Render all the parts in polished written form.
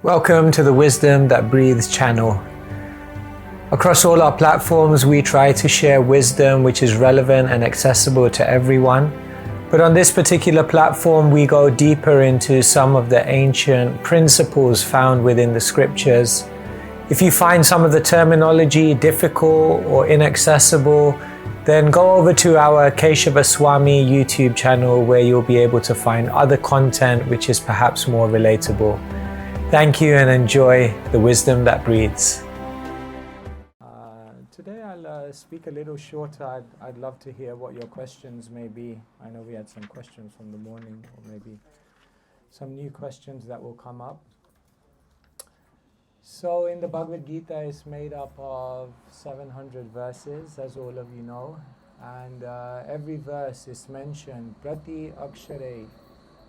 Welcome to the Wisdom That Breathes channel. Across all our platforms, we try to share wisdom which is relevant and accessible to everyone. But on this particular platform, we go deeper into some of the ancient principles found within the scriptures. If you find some of the terminology difficult or inaccessible, then go over to our Keshava Swami YouTube channel where you'll be able to find other content which is perhaps more relatable. Thank you and enjoy the wisdom that breathes. Today I'll speak a little shorter. I'd love to hear what your questions may be. I know we had some questions from the morning, or maybe some new questions that will come up. So in the Bhagavad Gita, it's made up of 700 verses, as all of you know. And every verse is mentioned, Prati Akshare.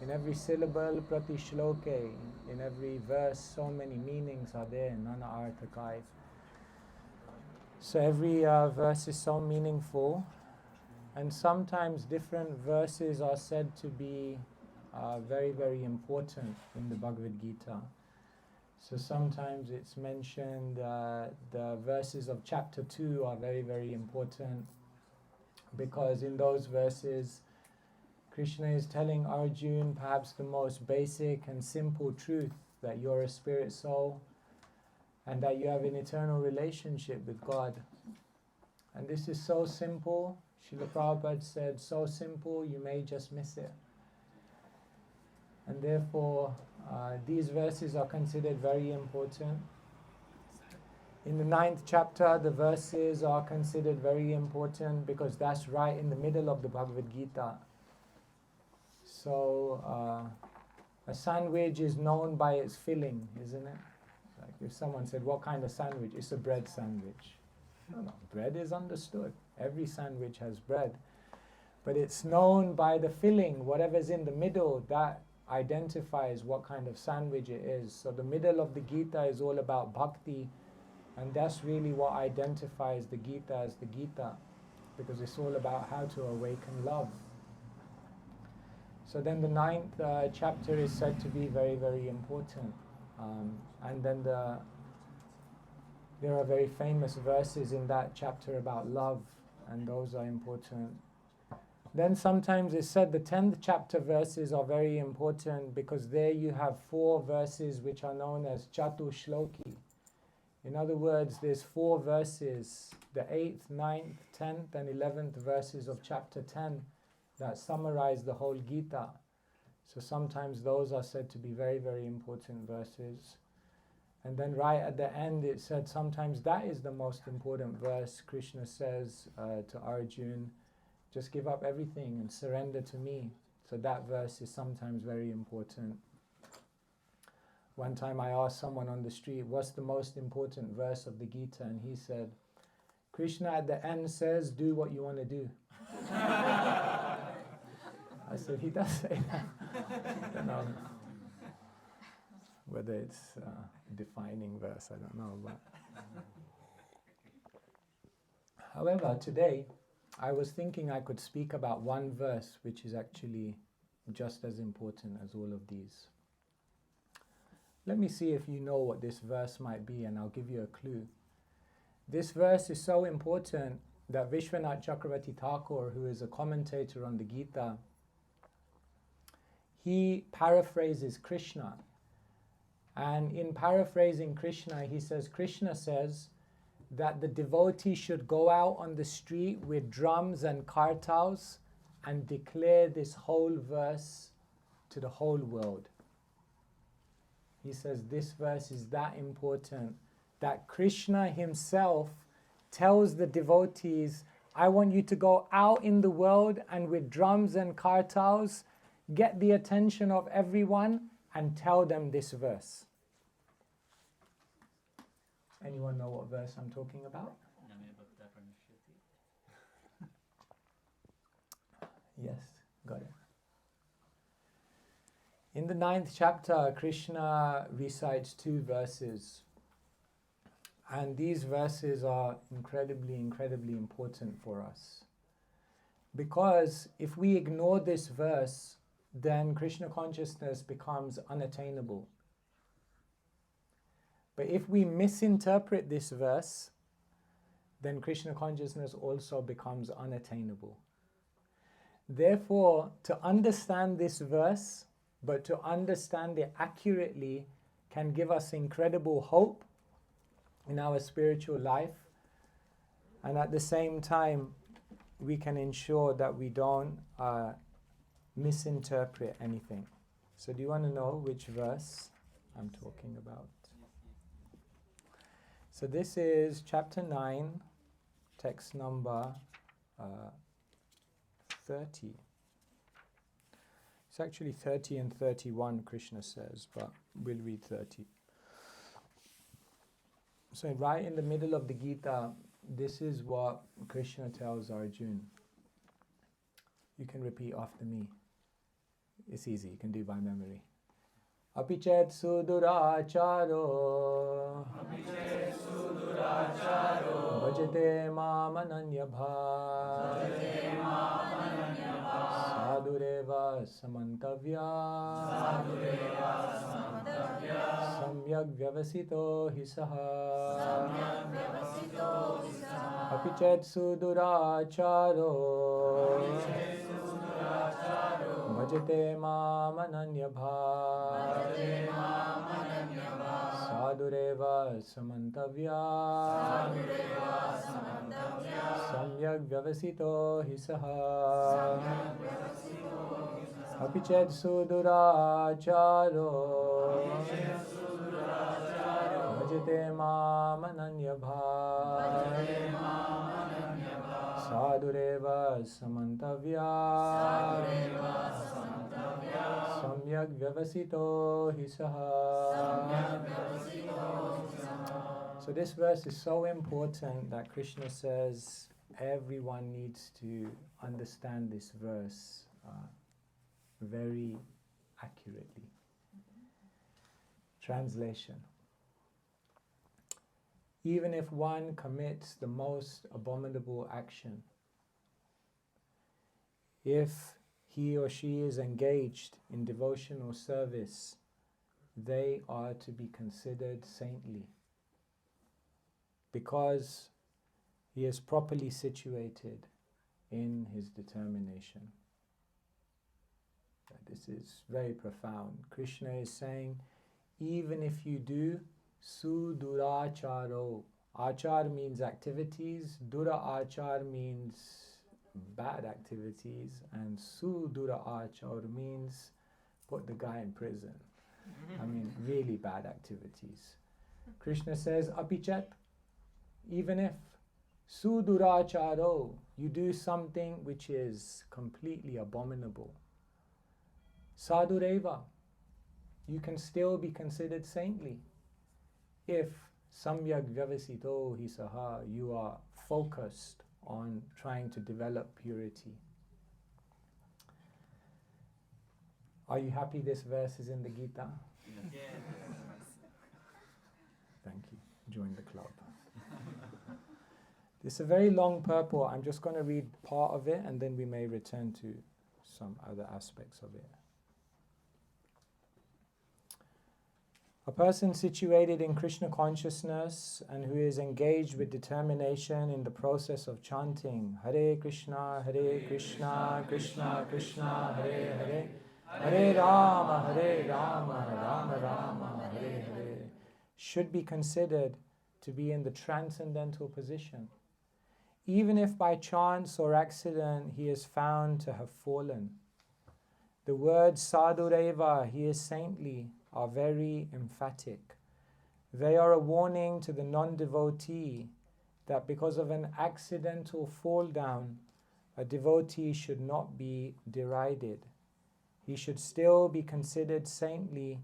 In every syllable, Prati Shloke, in every verse, so many meanings are there, Nana Arthakai. So every verse is so meaningful, and sometimes different verses are said to be very, very important in the Bhagavad Gita. So sometimes it's mentioned, the verses of chapter 2 are very, very important, because in those verses, Krishna is telling Arjuna perhaps the most basic and simple truth, that you're a spirit soul and that you have an eternal relationship with God. And this is so simple. Srila Prabhupada said, so simple you may just miss it. And therefore, these verses are considered very important. In the 9th chapter, the verses are considered very important because that's right in the middle of the Bhagavad Gita. So, a sandwich is known by its filling, isn't it? Like if someone said, what kind of sandwich? It's a bread sandwich. No, bread is understood. Every sandwich has bread. But it's known by the filling. Whatever's in the middle, that identifies what kind of sandwich it is. So the middle of the Gita is all about bhakti, and that's really what identifies the Gita as the Gita, because it's all about how to awaken love. So then the 9th chapter is said to be very, very important. And then there are very famous verses in that chapter about love, and those are important. Then sometimes it's said the 10th chapter verses are very important because there you have 4 verses which are known as Chatu Shloki. In other words, there's 4 verses, the 8th, 9th, 10th and 11th verses of chapter 10 that summarize the whole Gita. So sometimes those are said to be very, very important verses. And then right at the end it said sometimes that is the most important verse. Krishna says to Arjuna, just give up everything and surrender to me. So that verse is sometimes very important. One time I asked someone on the street, what's the most important verse of the Gita? And he said, Krishna at the end says, do what you want to do. I said, he does say that. I don't know whether it's a defining verse, I don't know. But however, today I was thinking I could speak about one verse which is actually just as important as all of these. Let me see if you know what this verse might be, and I'll give you a clue. This verse is so important that Vishwanath Chakravarti Thakur, who is a commentator on the Gita, he paraphrases Krishna. And in paraphrasing Krishna, he says, Krishna says that the devotee should go out on the street with drums and kartals and declare this whole verse to the whole world. He says this verse is that important that Krishna himself tells the devotees, I want you to go out in the world and with drums and kartals, get the attention of everyone and tell them this verse. Anyone know what verse I'm talking about? Yes, got it. In the 9th chapter, Krishna recites 2 verses. And these verses are incredibly, incredibly important for us. Because if we ignore this verse, then Krishna consciousness becomes unattainable. But if we misinterpret this verse, then Krishna consciousness also becomes unattainable. Therefore, to understand this verse, but to understand it accurately, can give us incredible hope in our spiritual life, and at the same time we can ensure that we don't misinterpret anything. So do you want to know which verse I'm talking about? So this is chapter 9, text number 30. It's actually 30 and 31, Krishna says, but we'll read 30. So right in the middle of the Gita, this is what Krishna tells Arjuna. You can repeat after me. It's easy, you can do by memory. Apichet suduracharo bhajate mam ananyabha sadureva samantavya samyak vyavasito hisaha apichet suduracharo bhajate mam ananyabha sadureva samantavya samyak vyavasito hisaha apichet suduracharo bhajate mam ananyabha sadureva samantavya samyak vyavasito hisaha. So this verse is so important that Krishna says everyone needs to understand this verse very accurately. Translation. Even if one commits the most abominable action, if he or she is engaged in devotional service, they are to be considered saintly because he is properly situated in his determination. This is very profound. Krishna is saying, even if you do suduracharo, achar means activities, dura achar means bad activities, and sudura achar means put the guy in prison. I mean, really bad activities. Krishna says, apichat, even if suduracharo, you do something which is completely abominable, sadureva, you can still be considered saintly if samyak vyavasito hisaha, you are focused on trying to develop purity. Are you happy this verse is in the Gita? Yes. Thank you. Join the club. This is a very long purport. I'm just going to read part of it and then we may return to some other aspects of it. A person situated in Krishna consciousness and who is engaged with determination in the process of chanting Hare Krishna, Krishna Krishna, Hare Hare, Hare Rama, Rama Rama, Hare Hare, should be considered to be in the transcendental position. Even if by chance or accident he is found to have fallen. The words sadureva, he is saintly, are very emphatic. They are a warning to the non-devotee that because of an accidental fall down, a devotee should not be derided. He should still be considered saintly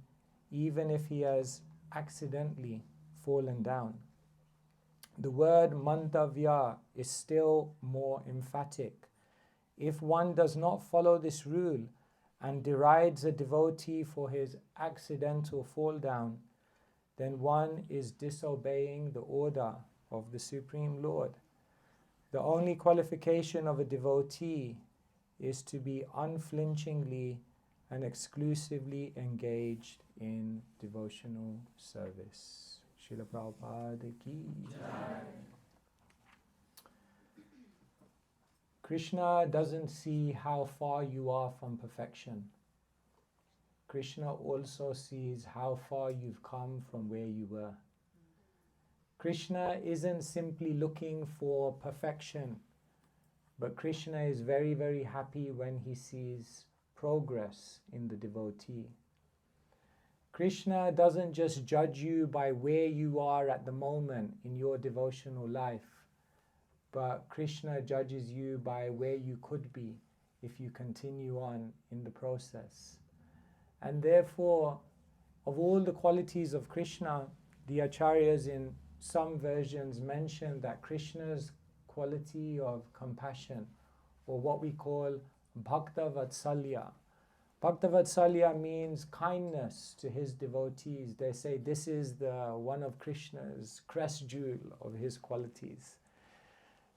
even if he has accidentally fallen down. The word mantavya is still more emphatic. If one does not follow this rule and derides a devotee for his accidental fall down, then one is disobeying the order of the Supreme Lord. The only qualification of a devotee is to be unflinchingly and exclusively engaged in devotional service. Srila Prabhupada ki Jai. Krishna doesn't see how far you are from perfection. Krishna also sees how far you've come from where you were. Krishna isn't simply looking for perfection, but Krishna is very, very happy when he sees progress in the devotee. Krishna doesn't just judge you by where you are at the moment in your devotional life, but Krishna judges you by where you could be if you continue on in the process. And therefore, of all the qualities of Krishna, the acharyas in some versions mention that Krishna's quality of compassion, or what we call Bhakta Vatsalya. Bhakta Vatsalya means kindness to his devotees. They say this is one of Krishna's crest jewel of his qualities.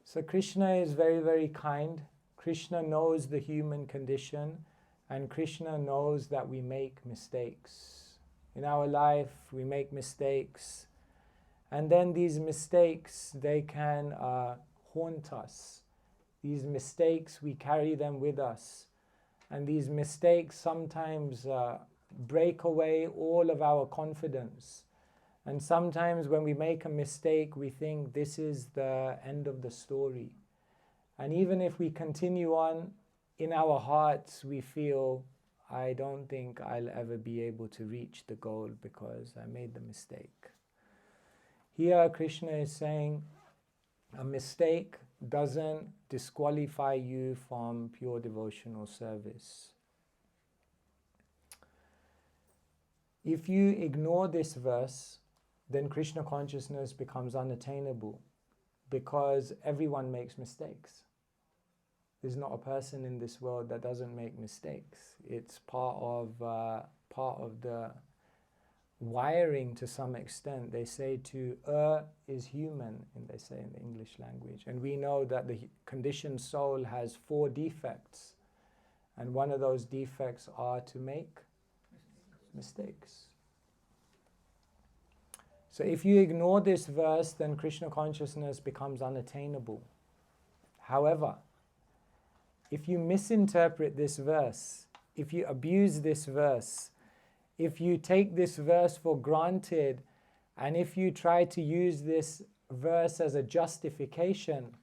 So Krishna is very, very kind. Krishna knows the human condition, and Krishna knows that we make mistakes. In our life, we make mistakes. And then these mistakes, they can haunt us. These mistakes, we carry them with us. And these mistakes sometimes break away all of our confidence. And sometimes when we make a mistake, we think this is the end of the story. And even if we continue on, in our hearts, we feel, I don't think I'll ever be able to reach the goal because I made the mistake. Here Krishna is saying a mistake doesn't disqualify you from pure devotional service. If you ignore this verse, then Krishna consciousness becomes unattainable, because everyone makes mistakes. There's not a person in this world that doesn't make mistakes. It's part of the wiring to some extent. They say to err is human, and they say in the English language. And we know that the conditioned soul has 4 defects. And one of those defects are to make mistakes. So if you ignore this verse, then Krishna consciousness becomes unattainable. However, if you misinterpret this verse, if you abuse this verse, if you take this verse for granted, and if you try to use this verse as a justification,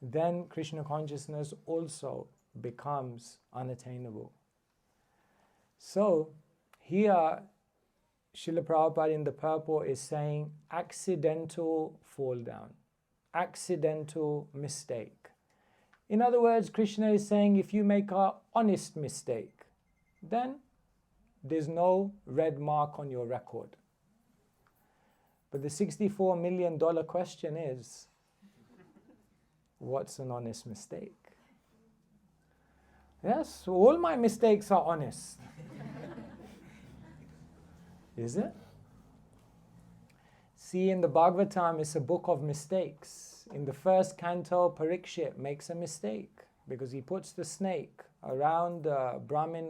then Krishna consciousness also becomes unattainable. So, here, Srila Prabhupada in the purport is saying accidental fall down, accidental mistake. In other words, Krishna is saying if you make an honest mistake, then there's no red mark on your record. But the $64 million question is, what's an honest mistake? Yes, all my mistakes are honest. Is it? See, in the Bhagavatam, it's a book of mistakes. In the first canto, Parikshit makes a mistake because he puts the snake around the Brahmin,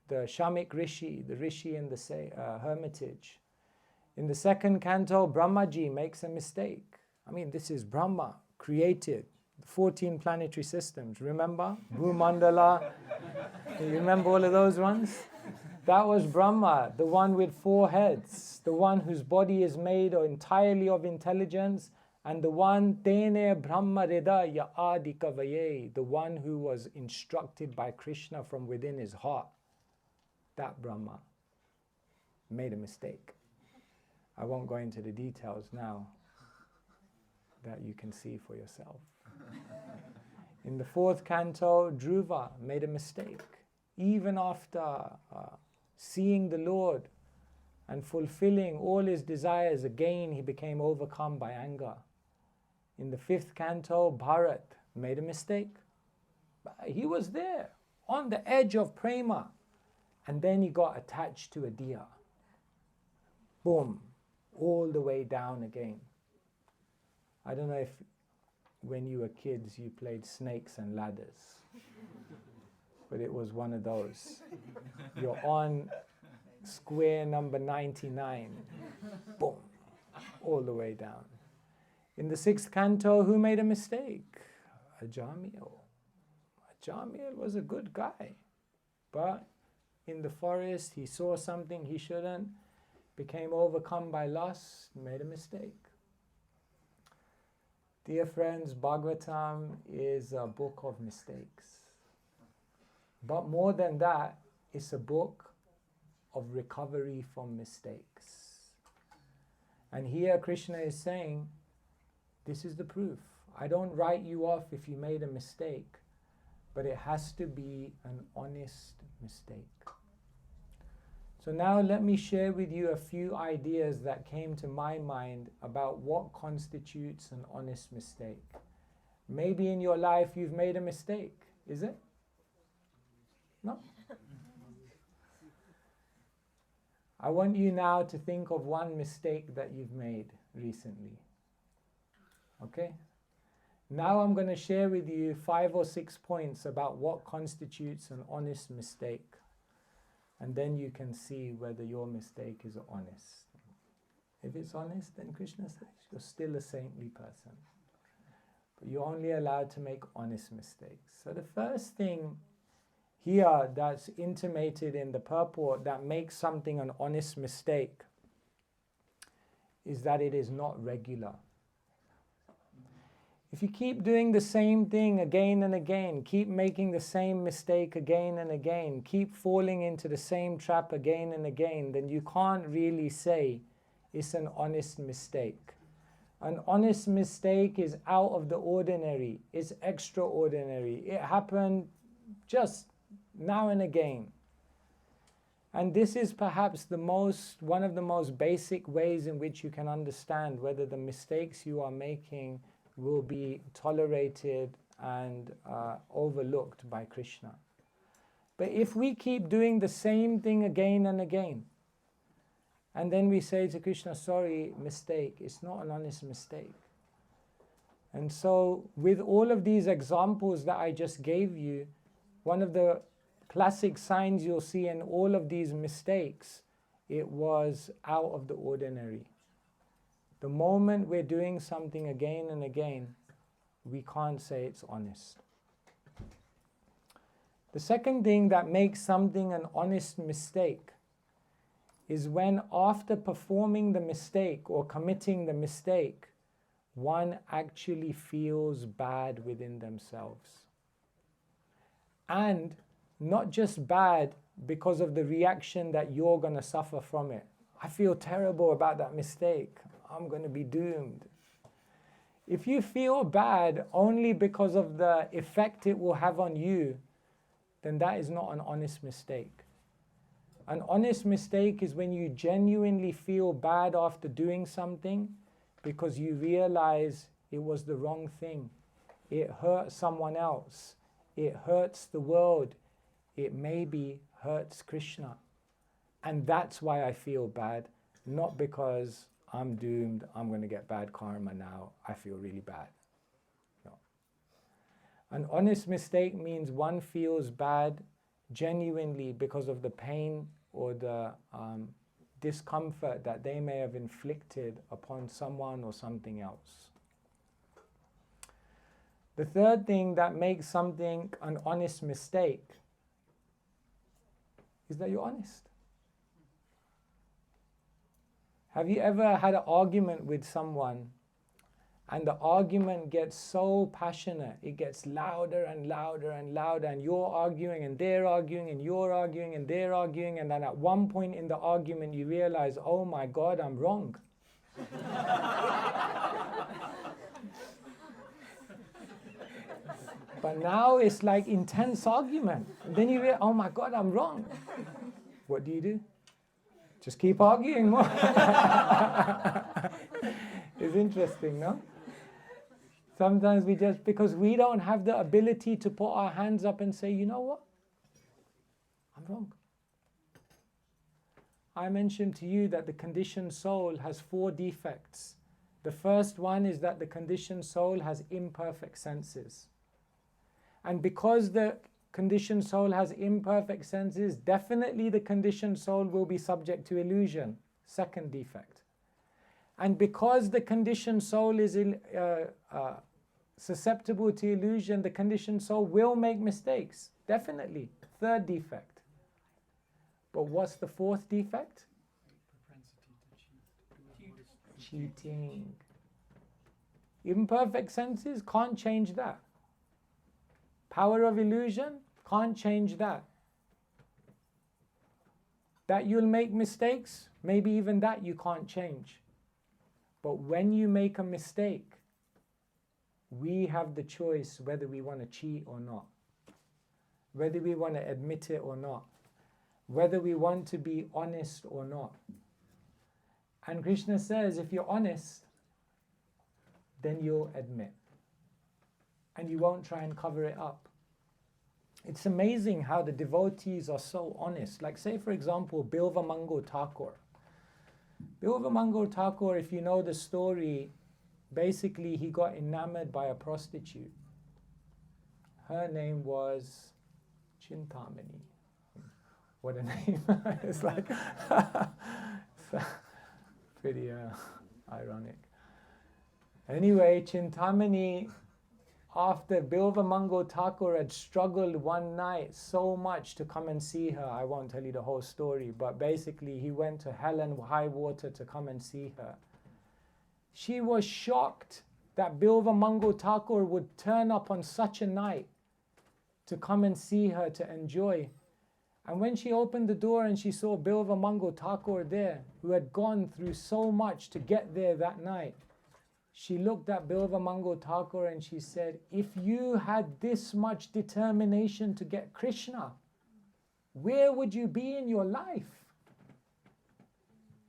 the Shamik Rishi, the Rishi in the hermitage. In the second canto, Brahmaji makes a mistake. I mean, this is Brahma, created 14 planetary systems. Remember? Bhumandala. You remember all of those ones? That was Brahma, the one with 4 heads, the one whose body is made entirely of intelligence, and the one, Tene Brahma Hridaya Adikavaye, the one who was instructed by Krishna from within his heart. That Brahma made a mistake. I won't go into the details now, that you can see for yourself. In the 4th canto, Dhruva made a mistake. Even after seeing the Lord and fulfilling all his desires, again he became overcome by anger. In the 5th canto, Bharat made a mistake. He was there, on the edge of prema, and then he got attached to a deer. Boom, all the way down again. I don't know if when you were kids you played snakes and ladders, but it was one of those. You're on square number 99, boom, all the way down. In the 6th canto, who made a mistake? Ajamil. Ajamil was a good guy, but in the forest he saw something he shouldn't, became overcome by lust, made a mistake. Dear friends, Bhagavatam is a book of mistakes. But more than that, it's a book of recovery from mistakes. And here Krishna is saying, this is the proof. I don't write you off if you made a mistake, but it has to be an honest mistake. So now let me share with you a few ideas that came to my mind about what constitutes an honest mistake. Maybe in your life you've made a mistake, is it? No? I want you now to think of one mistake that you've made recently. Okay? Now I'm going to share with you 5 or 6 points about what constitutes an honest mistake. And then you can see whether your mistake is honest. If it's honest, then Krishna says you're still a saintly person. But you're only allowed to make honest mistakes. So the first thing here that's intimated in the purport that makes something an honest mistake is that it is not regular. If you keep doing the same thing again and again, keep making the same mistake again and again, keep falling into the same trap again and again, then you can't really say it's an honest mistake. An honest mistake is out of the ordinary, it's extraordinary. It happened just now and again. And this is perhaps one of the most basic ways in which you can understand whether the mistakes you are making will be tolerated and overlooked by Krishna. But if we keep doing the same thing again and again, and then we say to Krishna, sorry, mistake, it's not an honest mistake. And so with all of these examples that I just gave you, one of the classic signs you'll see in all of these mistakes, it was out of the ordinary. The moment we're doing something again and again, we can't say it's honest. The second thing that makes something an honest mistake is when after performing the mistake or committing the mistake, one actually feels bad within themselves. And not just bad because of the reaction that you're going to suffer from it. I feel terrible about that mistake. I'm going to be doomed. If you feel bad only because of the effect it will have on you, then that is not an honest mistake. An honest mistake is when you genuinely feel bad after doing something because you realize it was the wrong thing. It hurt someone else. It hurts the world. It maybe hurts Krishna. And that's why I feel bad, not because I'm doomed, I'm going to get bad karma now, I feel really bad. No. An honest mistake means one feels bad genuinely because of the pain or the discomfort that they may have inflicted upon someone or something else. The third thing that makes something an honest mistake is that you're honest. Have you ever had an argument with someone and the argument gets so passionate, it gets louder and louder and louder, and you're arguing and they're arguing and you're arguing and they're arguing, and then at one point in the argument you realize, oh my God, I'm wrong. But now it's like intense argument. And then you realize, oh my God, I'm wrong. What do? Just keep arguing more. It's interesting, no? Sometimes because we don't have the ability to put our hands up and say, you know what? I'm wrong. I mentioned to you that the conditioned soul has 4 defects. The first one is that the conditioned soul has imperfect senses. And because the conditioned soul has imperfect senses, definitely the conditioned soul will be subject to illusion. Second defect. And because the conditioned soul is susceptible to illusion, the conditioned soul will make mistakes. Definitely. Third defect. But what's the fourth defect? Cheating. Imperfect senses can't change that. Power of illusion can't change that. That you'll make mistakes, maybe even that you can't change. But when you make a mistake, we have the choice whether we want to cheat or not, whether we want to admit it or not, whether we want to be honest or not. And Krishna says, if you're honest, then you'll admit. And you won't try and cover it up. It's amazing how the devotees are so honest. Like say, for example, Bilvamangal Thakur. Bilvamangal Thakur, if you know the story, basically he got enamored by a prostitute. Her name was Chintamani. What a name. It's like pretty ironic. Anyway, Chintamani, after Bilvamangal Thakur had struggled one night so much to come and see her, I won't tell you the whole story, but basically he went to hell and high water to come and see her. She was shocked that Bilvamangal Thakur would turn up on such a night to come and see her, to enjoy. And when she opened the door and she saw Bilvamangal Thakur there, who had gone through so much to get there that night, she looked at Bilvamangal Thakur and she said, if you had this much determination to get Krishna, where would you be in your life?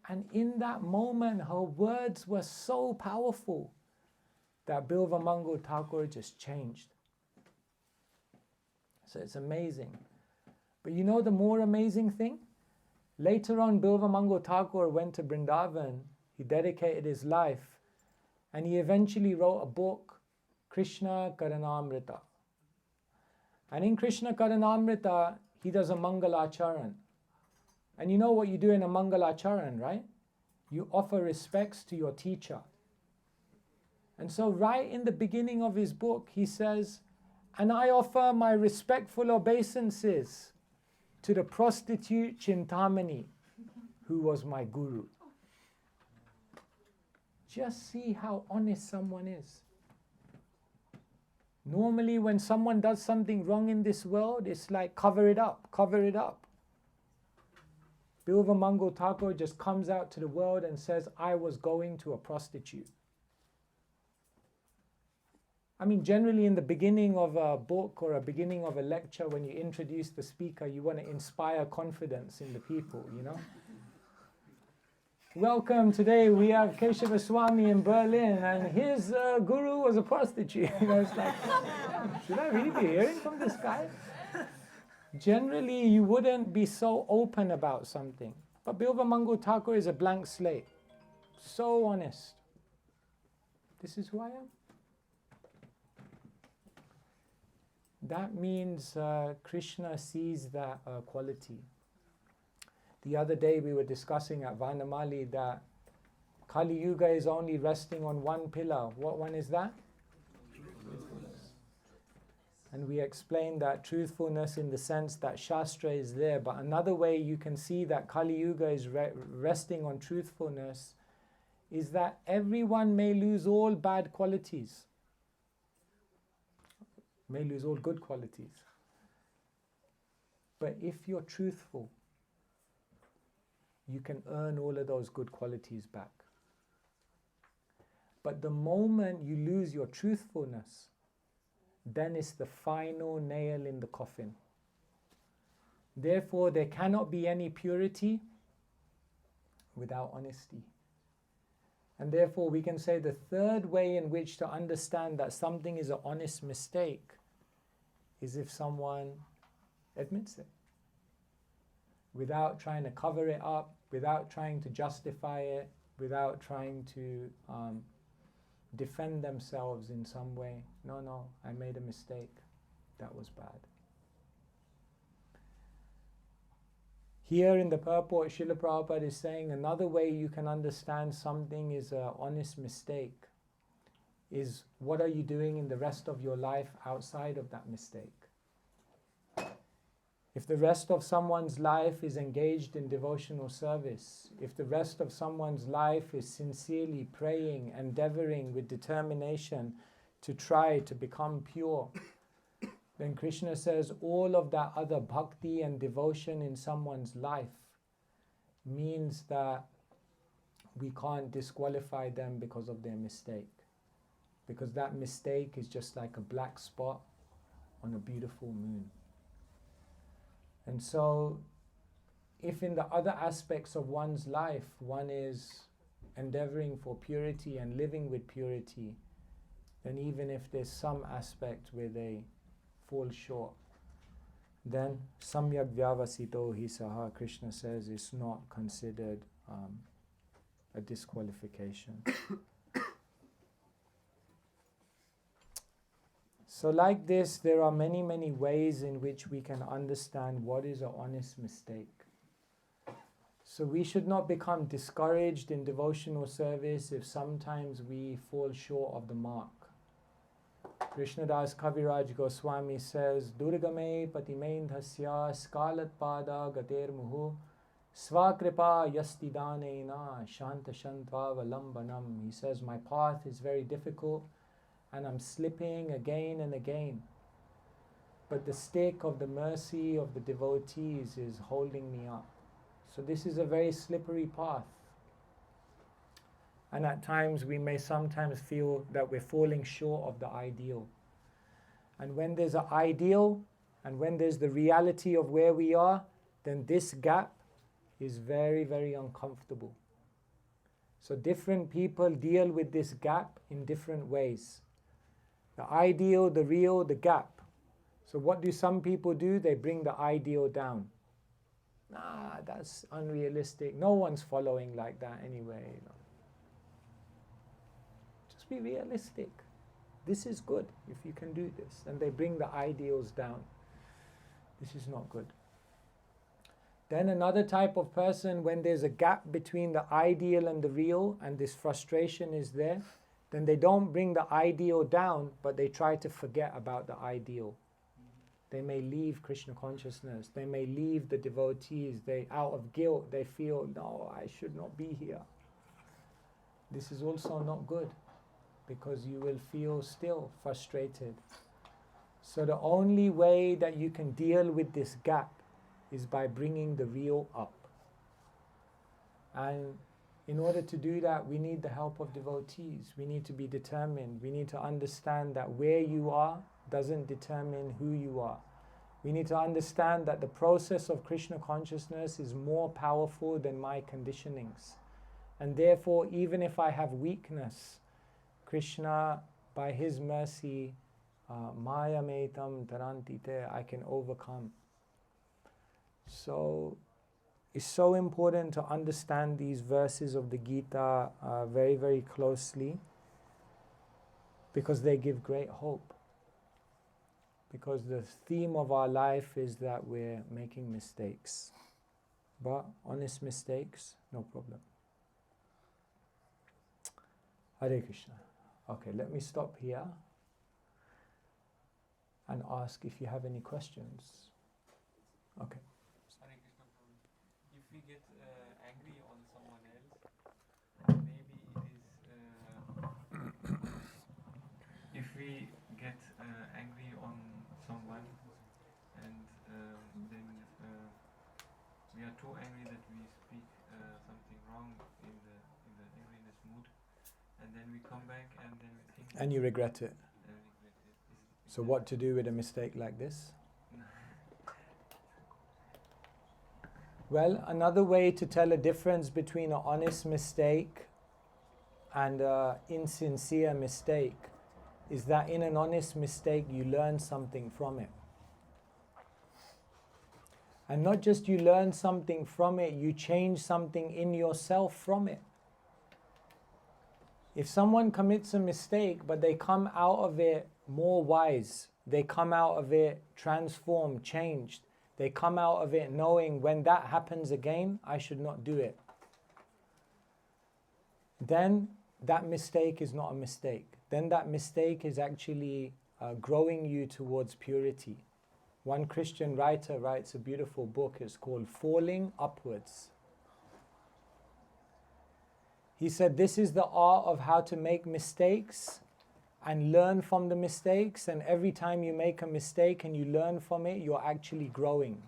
And in that moment, her words were so powerful that Bilvamangal Thakur just changed. So it's amazing. But you know the more amazing thing? Later on, Bilvamangal Thakur went to Vrindavan. He dedicated his life. And he eventually wrote a book, Krishna Karanamrita. And in Krishna Karanamrita, he does a Mangalacharan. And you know what you do in a Mangalacharan, right? You offer respects to your teacher. And so right in the beginning of his book, he says, and I offer my respectful obeisances to the prostitute Chintamani, who was my guru. Just see how honest someone is. Normally when someone does something wrong in this world, it's like cover it up, cover it up. Bilvamangal Thakur just comes out to the world and says, I was going to a prostitute. I mean, generally in the beginning of a book or a beginning of a lecture, when you introduce the speaker, you want to inspire confidence in the people, you know. Welcome, today we have Keshava Swami in Berlin and his guru was a prostitute. You know, it's like, should I really be hearing from this guy? Generally, you wouldn't be so open about something. But Bilvamangal Thakur is a blank slate. So honest. This is who I am. That means Krishna sees that quality. The other day we were discussing at Vanamali that Kali Yuga is only resting on one pillar. What one is that? Truthfulness. And we explained that truthfulness in the sense that Shastra is there, but another way you can see that Kali Yuga is resting on truthfulness is that everyone may lose all bad qualities, may lose all good qualities. But if you're truthful, you can earn all of those good qualities back. But the moment you lose your truthfulness, then it's the final nail in the coffin. Therefore, there cannot be any purity without honesty. And therefore, we can say the third way in which to understand that something is an honest mistake is if someone admits it. Without trying to cover it up, without trying to justify it, without trying to defend themselves in some way. No, I made a mistake. That was bad. Here in the purport, Srila Prabhupada is saying another way you can understand something is an honest mistake. Is what are you doing in the rest of your life outside of that mistake? If the rest of someone's life is engaged in devotional service, if the rest of someone's life is sincerely praying, endeavoring with determination to try to become pure, then Krishna says all of that other bhakti and devotion in someone's life means that we can't disqualify them because of their mistake. Because that mistake is just like a black spot on a beautiful moon. And so, if in the other aspects of one's life, one is endeavoring for purity and living with purity, then even if there's some aspect where they fall short, then samyak vyavasito hi saha, Krishna says, is not considered a disqualification. So like this, there are many, many ways in which we can understand what is an honest mistake. So we should not become discouraged in devotional service if sometimes we fall short of the mark. Krishnadas Kaviraj Goswami says, Durgame patimendhasya skalat pada gater muhu svakripa yastidanena shanta shantva valambanam. He says, my path is very difficult and I'm slipping again and again. But the stick of the mercy of the devotees is holding me up. So this is a very slippery path. And at times we may sometimes feel that we're falling short of the ideal. And when there's an ideal and when there's the reality of where we are, then this gap is very, very uncomfortable. So different people deal with this gap in different ways. The ideal, the real, the gap. So what do some people do? They bring the ideal down. Nah, that's unrealistic. No one's following like that anyway. Just be realistic. This is good if you can do this. And they bring the ideals down. This is not good. Then another type of person, when there's a gap between the ideal and the real, and this frustration is there, then they don't bring the ideal down, but they try to forget about the ideal. They may leave Krishna consciousness. They may leave the devotees. They, out of guilt, they feel, no, I should not be here. This is also not good, because you will feel still frustrated. So the only way that you can deal with this gap is by bringing the real up. And in order to do that, we need the help of devotees. We need to be determined. We need to understand that where you are doesn't determine who you are. We need to understand that the process of Krishna consciousness is more powerful than my conditionings. And therefore, even if I have weakness, Krishna, by His mercy, maya metam tarantite, I can overcome. So, it's so important to understand these verses of the Gita very, very closely, because they give great hope. Because the theme of our life is that we're making mistakes. But honest mistakes, no problem. Hare Krishna. Okay, let me stop here and ask if you have any questions. Okay. Hare Krishna. If we get angry on someone else, maybe it is. If we get angry on someone and then we are too angry that we speak something wrong in the angriness mood, and then we come back and then we think. And you regret it. So what to do with a mistake like this? Well, another way to tell a difference between an honest mistake and an insincere mistake is that in an honest mistake you learn something from it. And not just you learn something from it, you change something in yourself from it. If someone commits a mistake but they come out of it more wise, they come out of it transformed, changed, They come out of it knowing when that happens again, I should not do it. Then that mistake is not a mistake. Then that mistake is actually growing you towards purity. One Christian writer writes a beautiful book. It's called Falling Upwards. He said, this is the art of how to make mistakes and learn from the mistakes. And every time you make a mistake and you learn from it, you're actually growing.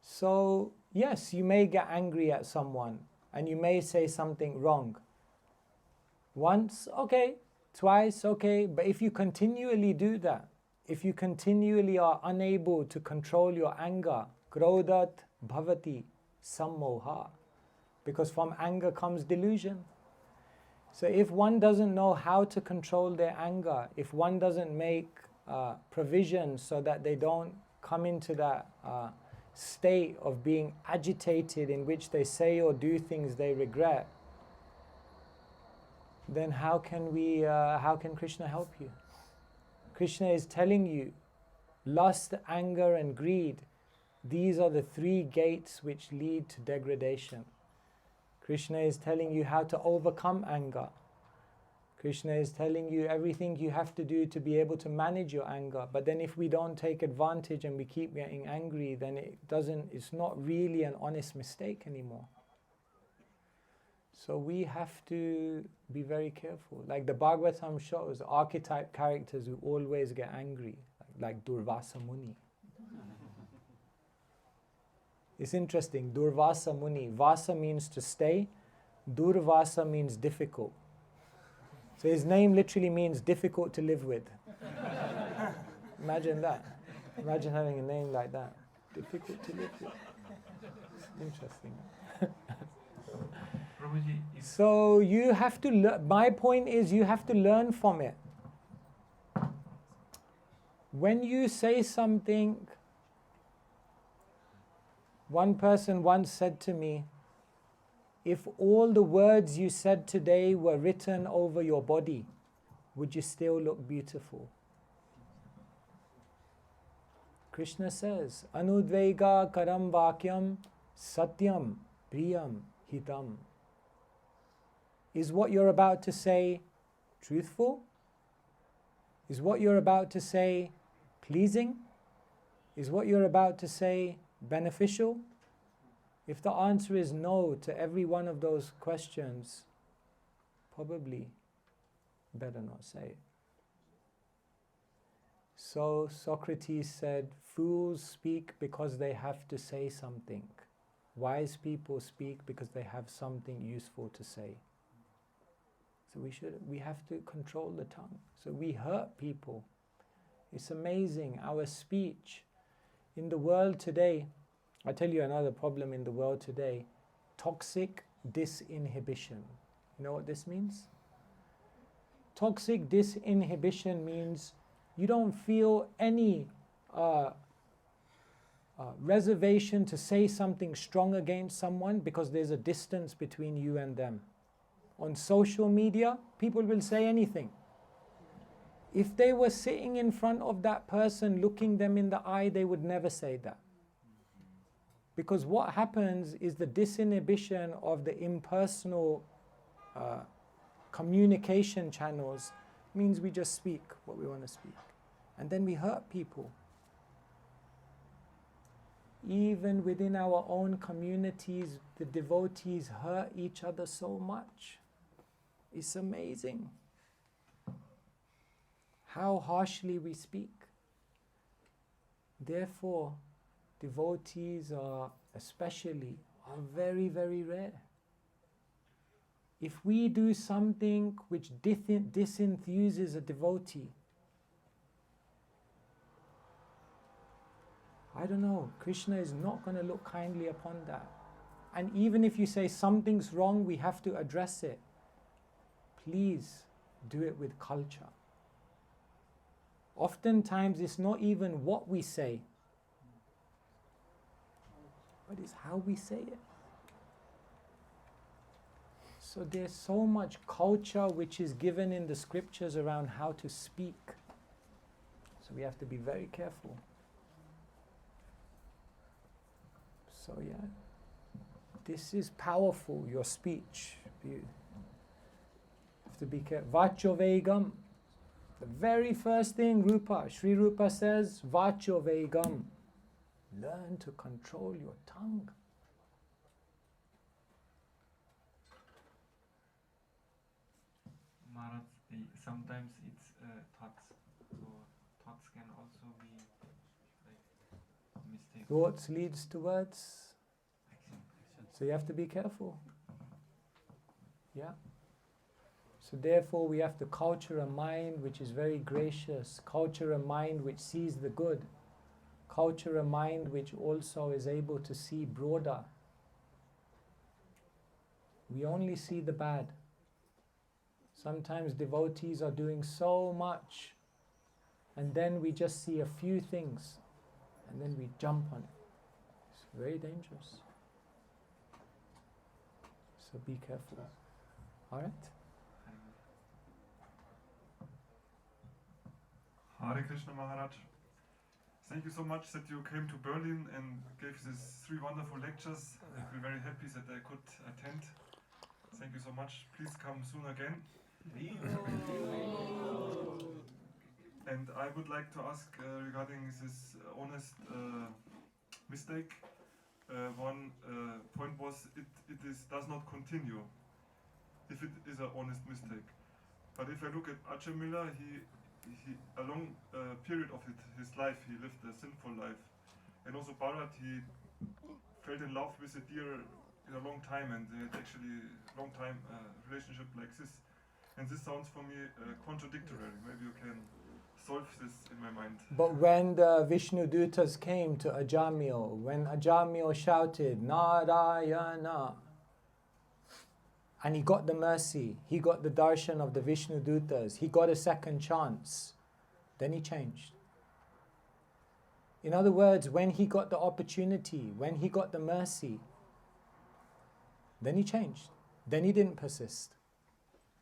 So, yes, you may get angry at someone and you may say something wrong. Once, okay. Twice, okay. But if you continually do that, if you continually are unable to control your anger, krodhat bhavati sammoha, because from anger comes delusion. So if one doesn't know how to control their anger, if one doesn't make provisions so that they don't come into that state of being agitated in which they say or do things they regret, then how can Krishna help you? Krishna is telling you, lust, anger and greed, these are the three gates which lead to degradation. Krishna is telling you how to overcome anger. Krishna is telling you everything you have to do to be able to manage your anger. But then if we don't take advantage and we keep getting angry, then it's not really an honest mistake anymore. So we have to be very careful. Like the Bhagavatam shows, archetype characters who always get angry, like Durvasa Muni. It's interesting, Durvasa Muni. Vasa means to stay, Durvasa means difficult. So his name literally means difficult to live with. Imagine that. Imagine having a name like that. Difficult to live with. Interesting. So you have to learn. My point is you have to learn from it. When you say something, one person once said to me, if all the words you said today were written over your body, would you still look beautiful? Krishna says, Anudvega karam vakyam satyam priyam hitam. Is what you're about to say truthful? Is what you're about to say pleasing? Is what you're about to say beneficial? If the answer is no to every one of those questions, probably better not say it. So Socrates said, fools speak because they have to say something. Wise people speak because they have something useful to say. So we have to control the tongue. So we hurt people. It's amazing, our speech. In the world today, I'll tell you another problem in the world today, toxic disinhibition. You know what this means? Toxic disinhibition means you don't feel any reservation to say something strong against someone because there's a distance between you and them. On social media, people will say anything. If they were sitting in front of that person, looking them in the eye, they would never say that. Because what happens is the disinhibition of the impersonal communication channels means we just speak what we want to speak. And then we hurt people. Even within our own communities, the devotees hurt each other so much. It's amazing how harshly we speak. Therefore, devotees are very, very rare. If we do something which disenthuses a devotee, I don't know, Krishna is not going to look kindly upon that. And even if you say something's wrong, we have to address it. Please do it with culture. Oftentimes it's not even what we say, but it's how we say it. So there's so much culture which is given in the scriptures around how to speak. So we have to be very careful. So yeah, this is powerful, your speech. You have to be careful. Vacho Vegam. The very first thing Sri Rupa says, Vacho Vegam. Learn to control your tongue. Maharaj, sometimes it's thoughts. So thoughts can also be like mistakes. Thoughts leads to words. Action. So you have to be careful. Yeah. So therefore we have to culture a mind which is very gracious, culture a mind which sees the good, culture a mind which also is able to see broader. We only see the bad. Sometimes devotees are doing so much and then we just see a few things and then we jump on it. It's very dangerous. So be careful. Alright? Hare Krishna Maharaj. Thank you so much that you came to Berlin and gave these 3 wonderful lectures. We're very happy that I could attend. Thank you so much. Please come soon again. And I would like to ask regarding this honest mistake. One point was does not continue if it is an honest mistake. But if I look at Ajahn Miller, he a long period of his life he lived a sinful life, and also Bharat, he fell in love with a deer in a long time, and they had actually a long time relationship like this. And this sounds for me contradictory. Maybe you can solve this in my mind. But when the Vishnu Dutas came to Ajamil, when Ajamil shouted, Narayana, and he got the mercy, he got the darshan of the Vishnu Dutas, he got a second chance, then he changed. In other words, when he got the opportunity, when he got the mercy, then he changed. Then he didn't persist.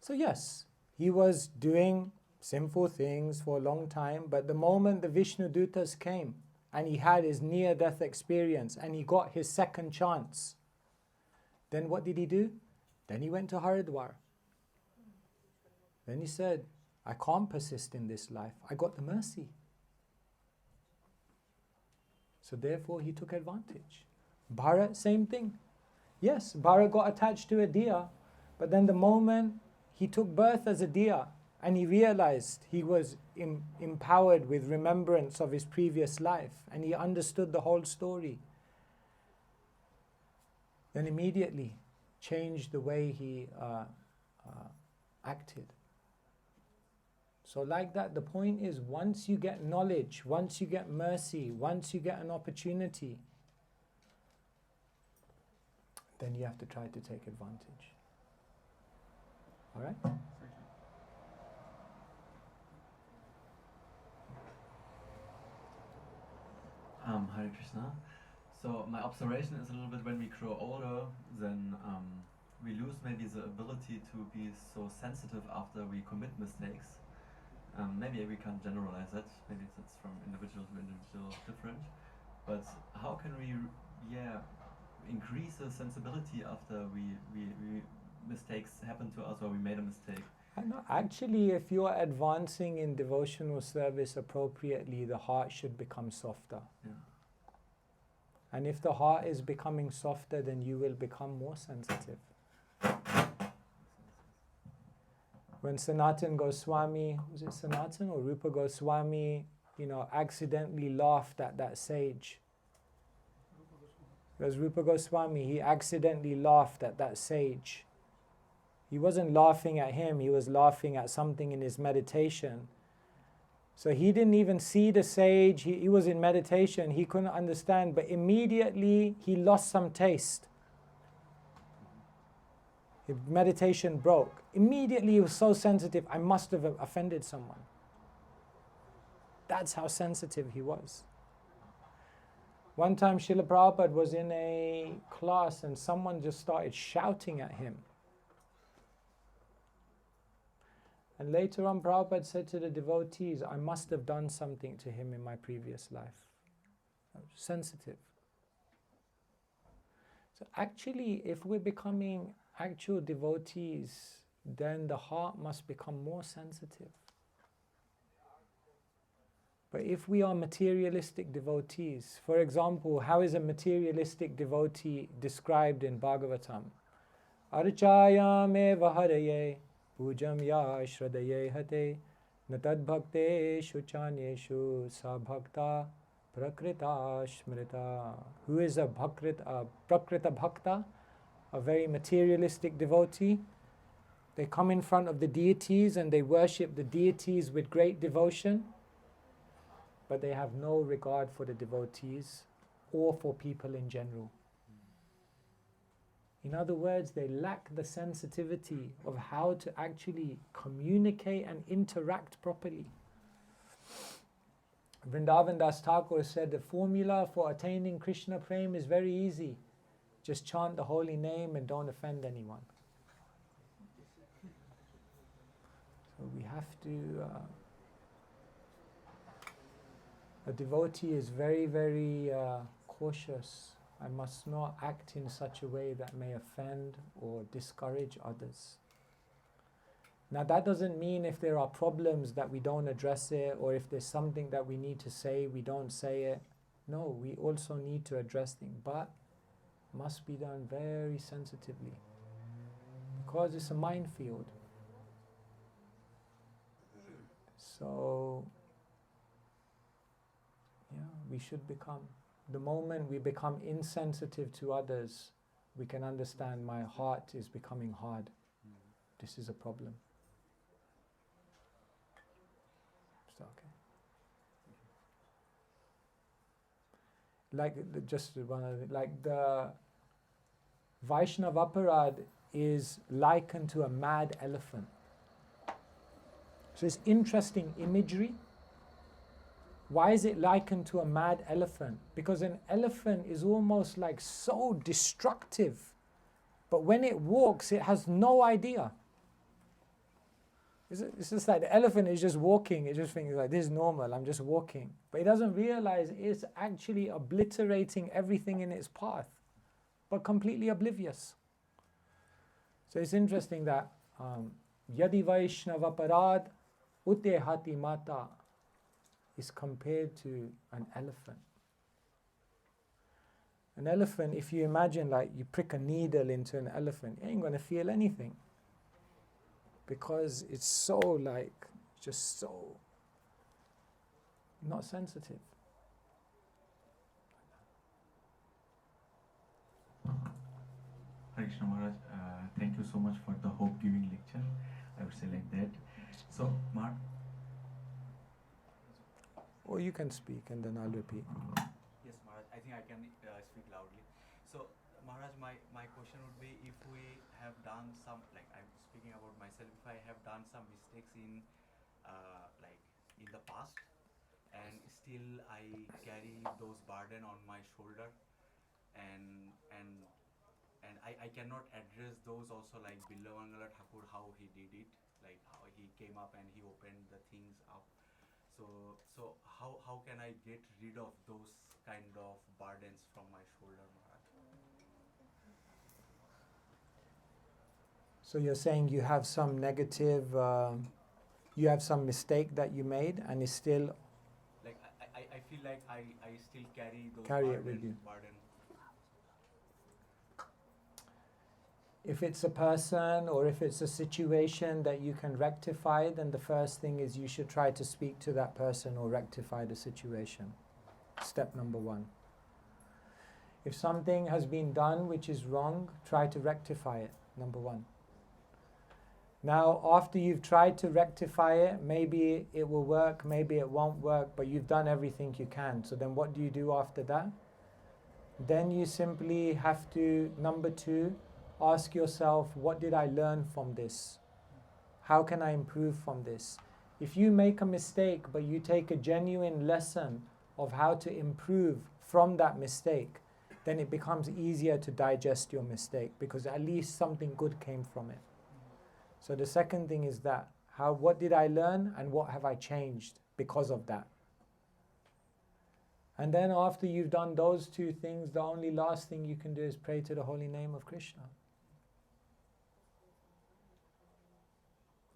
So yes, he was doing sinful things for a long time, but the moment the Vishnu Dutas came and he had his near-death experience and he got his second chance, then what did he do? Then he went to Haridwar. Then he said, I can't persist in this life. I got the mercy. So therefore he took advantage. Bharat, same thing. Yes, Bharat got attached to a deer, but then the moment he took birth as a deer and he realized he was empowered with remembrance of his previous life and he understood the whole story, then immediately changed the way he acted. So like that, the point is, once you get knowledge, once you get mercy, once you get an opportunity, then you have to try to take advantage. Alright? Hare Krishna. So my observation is a little bit when we grow older, then we lose maybe the ability to be so sensitive after we commit mistakes. Maybe we can't generalize that. Maybe it's from individual to individual different. But how can we, increase the sensibility after we mistakes happen to us or we made a mistake? Actually, if you're advancing in devotional service appropriately, the heart should become softer. Yeah. And if the heart is becoming softer, then you will become more sensitive. When Sanatan Goswami, was it Sanatan or Rupa Goswami, accidentally laughed at that sage? It was Rupa Goswami, he accidentally laughed at that sage. He wasn't laughing at him, he was laughing at something in his meditation. So he didn't even see the sage, he was in meditation, he couldn't understand, but immediately he lost some taste. His meditation broke. Immediately he was so sensitive, I must have offended someone. That's how sensitive he was. One time Srila Prabhupada was in a class and someone just started shouting at him. And later on Prabhupada said to the devotees, I must have done something to him in my previous life. Sensitive. So actually, if we're becoming actual devotees, then the heart must become more sensitive. But if we are materialistic devotees, for example, how is a materialistic devotee described in Bhagavatam? Archayam eva haraye pujam ya shradaye hate natad bhakteshu chanyeshu sa bhakta prakrita smrita. Who is a prakrita bhakta? A very materialistic devotee. They come in front of the deities and they worship the deities with great devotion, but they have no regard for the devotees or for people in general. In other words, they lack the sensitivity of how to actually communicate and interact properly. Vrindavan Das Thakur said the formula for attaining Krishna Prem is very easy. Just chant the holy name and don't offend anyone. So we have to... a devotee is very, very cautious. I must not act in such a way that may offend or discourage others. Now that doesn't mean if there are problems that we don't address it, or if there's something that we need to say, we don't say it. No, we also need to address things, but must be done very sensitively, because it's a minefield. So, yeah, we should become. The moment we become insensitive to others, we can understand my heart is becoming hard. This is a problem. So, okay. Like just one other thing, like the Vaishnava Aparad is likened to a mad elephant. So it's interesting imagery. Why is it likened to a mad elephant? Because an elephant is almost like so destructive, but when it walks, it has no idea. It's just like the elephant is just walking. It just thinks like, this is normal, I'm just walking. But it doesn't realize it's actually obliterating everything in its path, but completely oblivious. So it's interesting that Yadi Vaishnava Parad Ute Hati Mata is compared to an elephant. An elephant, if you imagine like you prick a needle into an elephant, it ain't going to feel anything. Because it's so like, just so not sensitive. Hare Krishna Maharaj, thank you so much for the hope-giving lecture. I would say like that. So, Or you can speak and then I'll repeat. Yes, Maharaj, I think I can speak loudly. So, Maharaj, my question would be, if we have done some, like I'm speaking about myself, if I have done some mistakes in in the past, and still I carry those burden on my shoulder, and I cannot address those also, like Billavangala Thakur, how he did it, like how he came up and he opened the things up. So how can I get rid of those kind of burdens from my shoulder, Maharaj? So you're saying you have some negative, you have some mistake that you made and it's still... Like I feel like I still carry those it with you. burden. If it's a person or if it's a situation that you can rectify, then the first thing is you should try to speak to that person or rectify the situation. Step number one. If something has been done which is wrong, try to rectify it, number one. Now, after you've tried to rectify it, maybe it will work, maybe it won't work, but you've done everything you can. So then what do you do after that? Then you simply have to, number two, ask yourself, what did I learn from this? How can I improve from this? If you make a mistake, but you take a genuine lesson of how to improve from that mistake, then it becomes easier to digest your mistake because at least something good came from it. So the second thing is that, what did I learn and what have I changed because of that? And then after you've done those two things, the only last thing you can do is pray to the holy name of Krishna.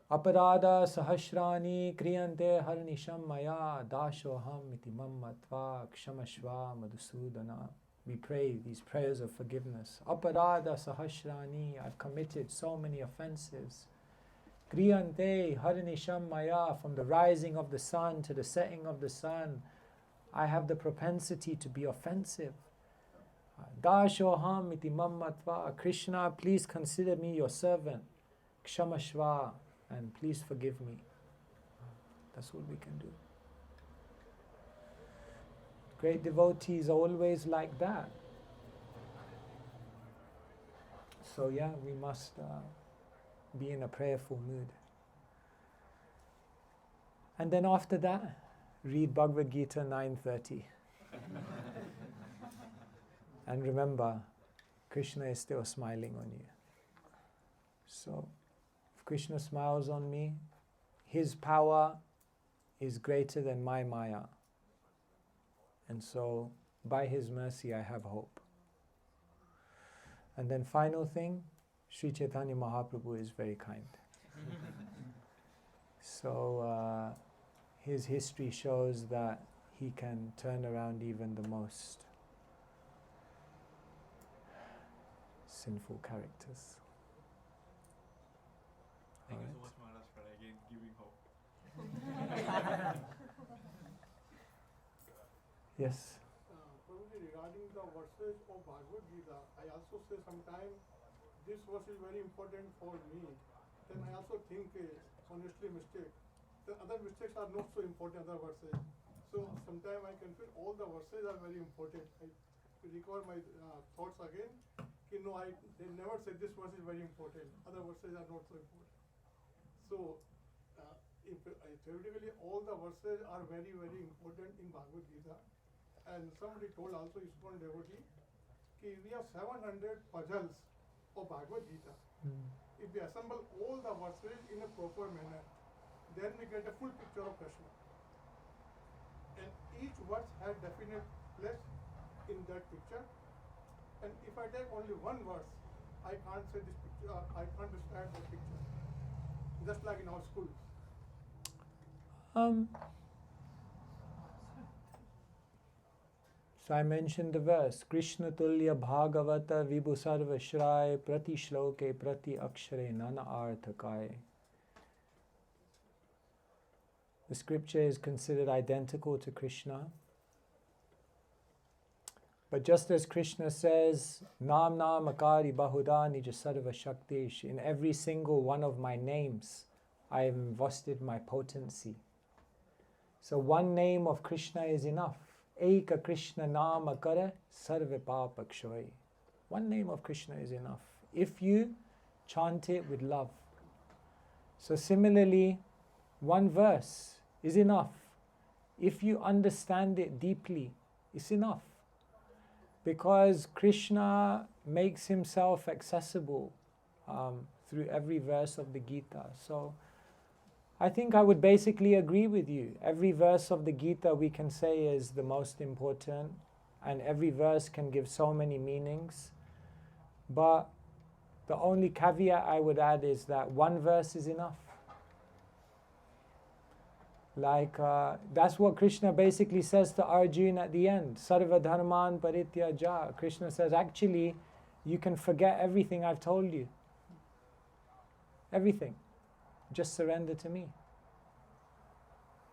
Aparada sahasrani kriyante harnisham maya dashoham iti mammatva kshamashva madhusudana. We pray these prayers of forgiveness. Aparada sahasrani, I've committed so many offenses. Kriyante harnisham maya, from the rising of the sun to the setting of the sun, I have the propensity to be offensive. Dashoham iti mammatva, Krishna, please consider me your servant. Kshamashva, and please forgive me. That's what we can do. Great devotees are always like that. So yeah, we must be in a prayerful mood. And then after that, read Bhagavad Gita 9:30. And remember, Krishna is still smiling on you. So, if Krishna smiles on me, his power is greater than my maya. And so, by his mercy, I have hope. And then final thing, Sri Chaitanya Mahaprabhu is very kind. So, his history shows that he can turn around even the most sinful characters. Thank you so much, Maharaj, for again giving hope. Yes. Probably regarding the verses of Bhagavad Gita, I also say sometimes this verse is very important for me. Then I also think honestly mistake. The other mistakes are not so important, other verses. So sometimes I can feel all the verses are very important. I recall my thoughts again. They never said this verse is very important. Other verses are not so important. So theoretically all the verses are very, very important in Bhagavad Gita. And somebody told also ISKCON devotee, we have 700 puzzles of Bhagavad Gita. If we assemble all the verses in a proper manner, then we get a full picture of Krishna. And each verse has definite place in that picture. And if I take only one verse, I can't say this picture, I can't describe the picture. Just like in our schools. So I mentioned the verse, Krishna Tulya Bhagavata Vibhu Sarva Shrai Prati Shloke Prati Akshare Nana Arthakai. The scripture is considered identical to Krishna. But just as Krishna says, Nam Nam Akari Bahuda Nija Sarva Shaktish, in every single one of my names, I have invested my potency. So one name of Krishna is enough. Eka Krishna Nama Kara Sarva Papa Kshoy. One name of Krishna is enough, if you chant it with love. So similarly, one verse is enough. If you understand it deeply, it's enough. Because Krishna makes himself accessible through every verse of the Gita. So I think I would basically agree with you. Every verse of the Gita we can say is the most important, and every verse can give so many meanings. But the only caveat I would add is that one verse is enough. Like, that's what Krishna basically says to Arjuna at the end. Sarva dharman parityaja. Krishna says, actually, you can forget everything I've told you. Everything. Just surrender to me.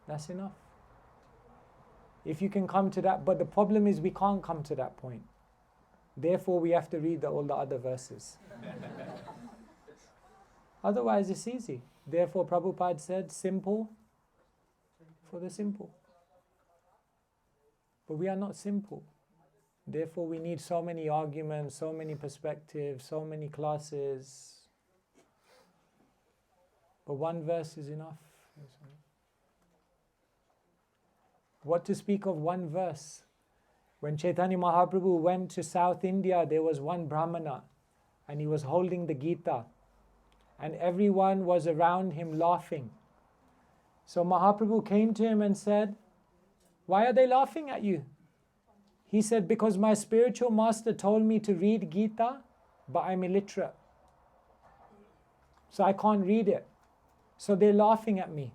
That's enough. If you can come to that, but the problem is we can't come to that point. Therefore, we have to read all the other verses. Otherwise, it's easy. Therefore, Prabhupada said, simple for the simple. But we are not simple. Therefore, we need so many arguments, so many perspectives, so many classes. But one verse is enough. What to speak of one verse? When Chaitanya Mahaprabhu went to South India, there was one Brahmana, and he was holding the Gita, and everyone was around him laughing. So Mahaprabhu came to him and said, why are they laughing at you? He said, because my spiritual master told me to read Gita, but I'm illiterate. So I can't read it. So they're laughing at me.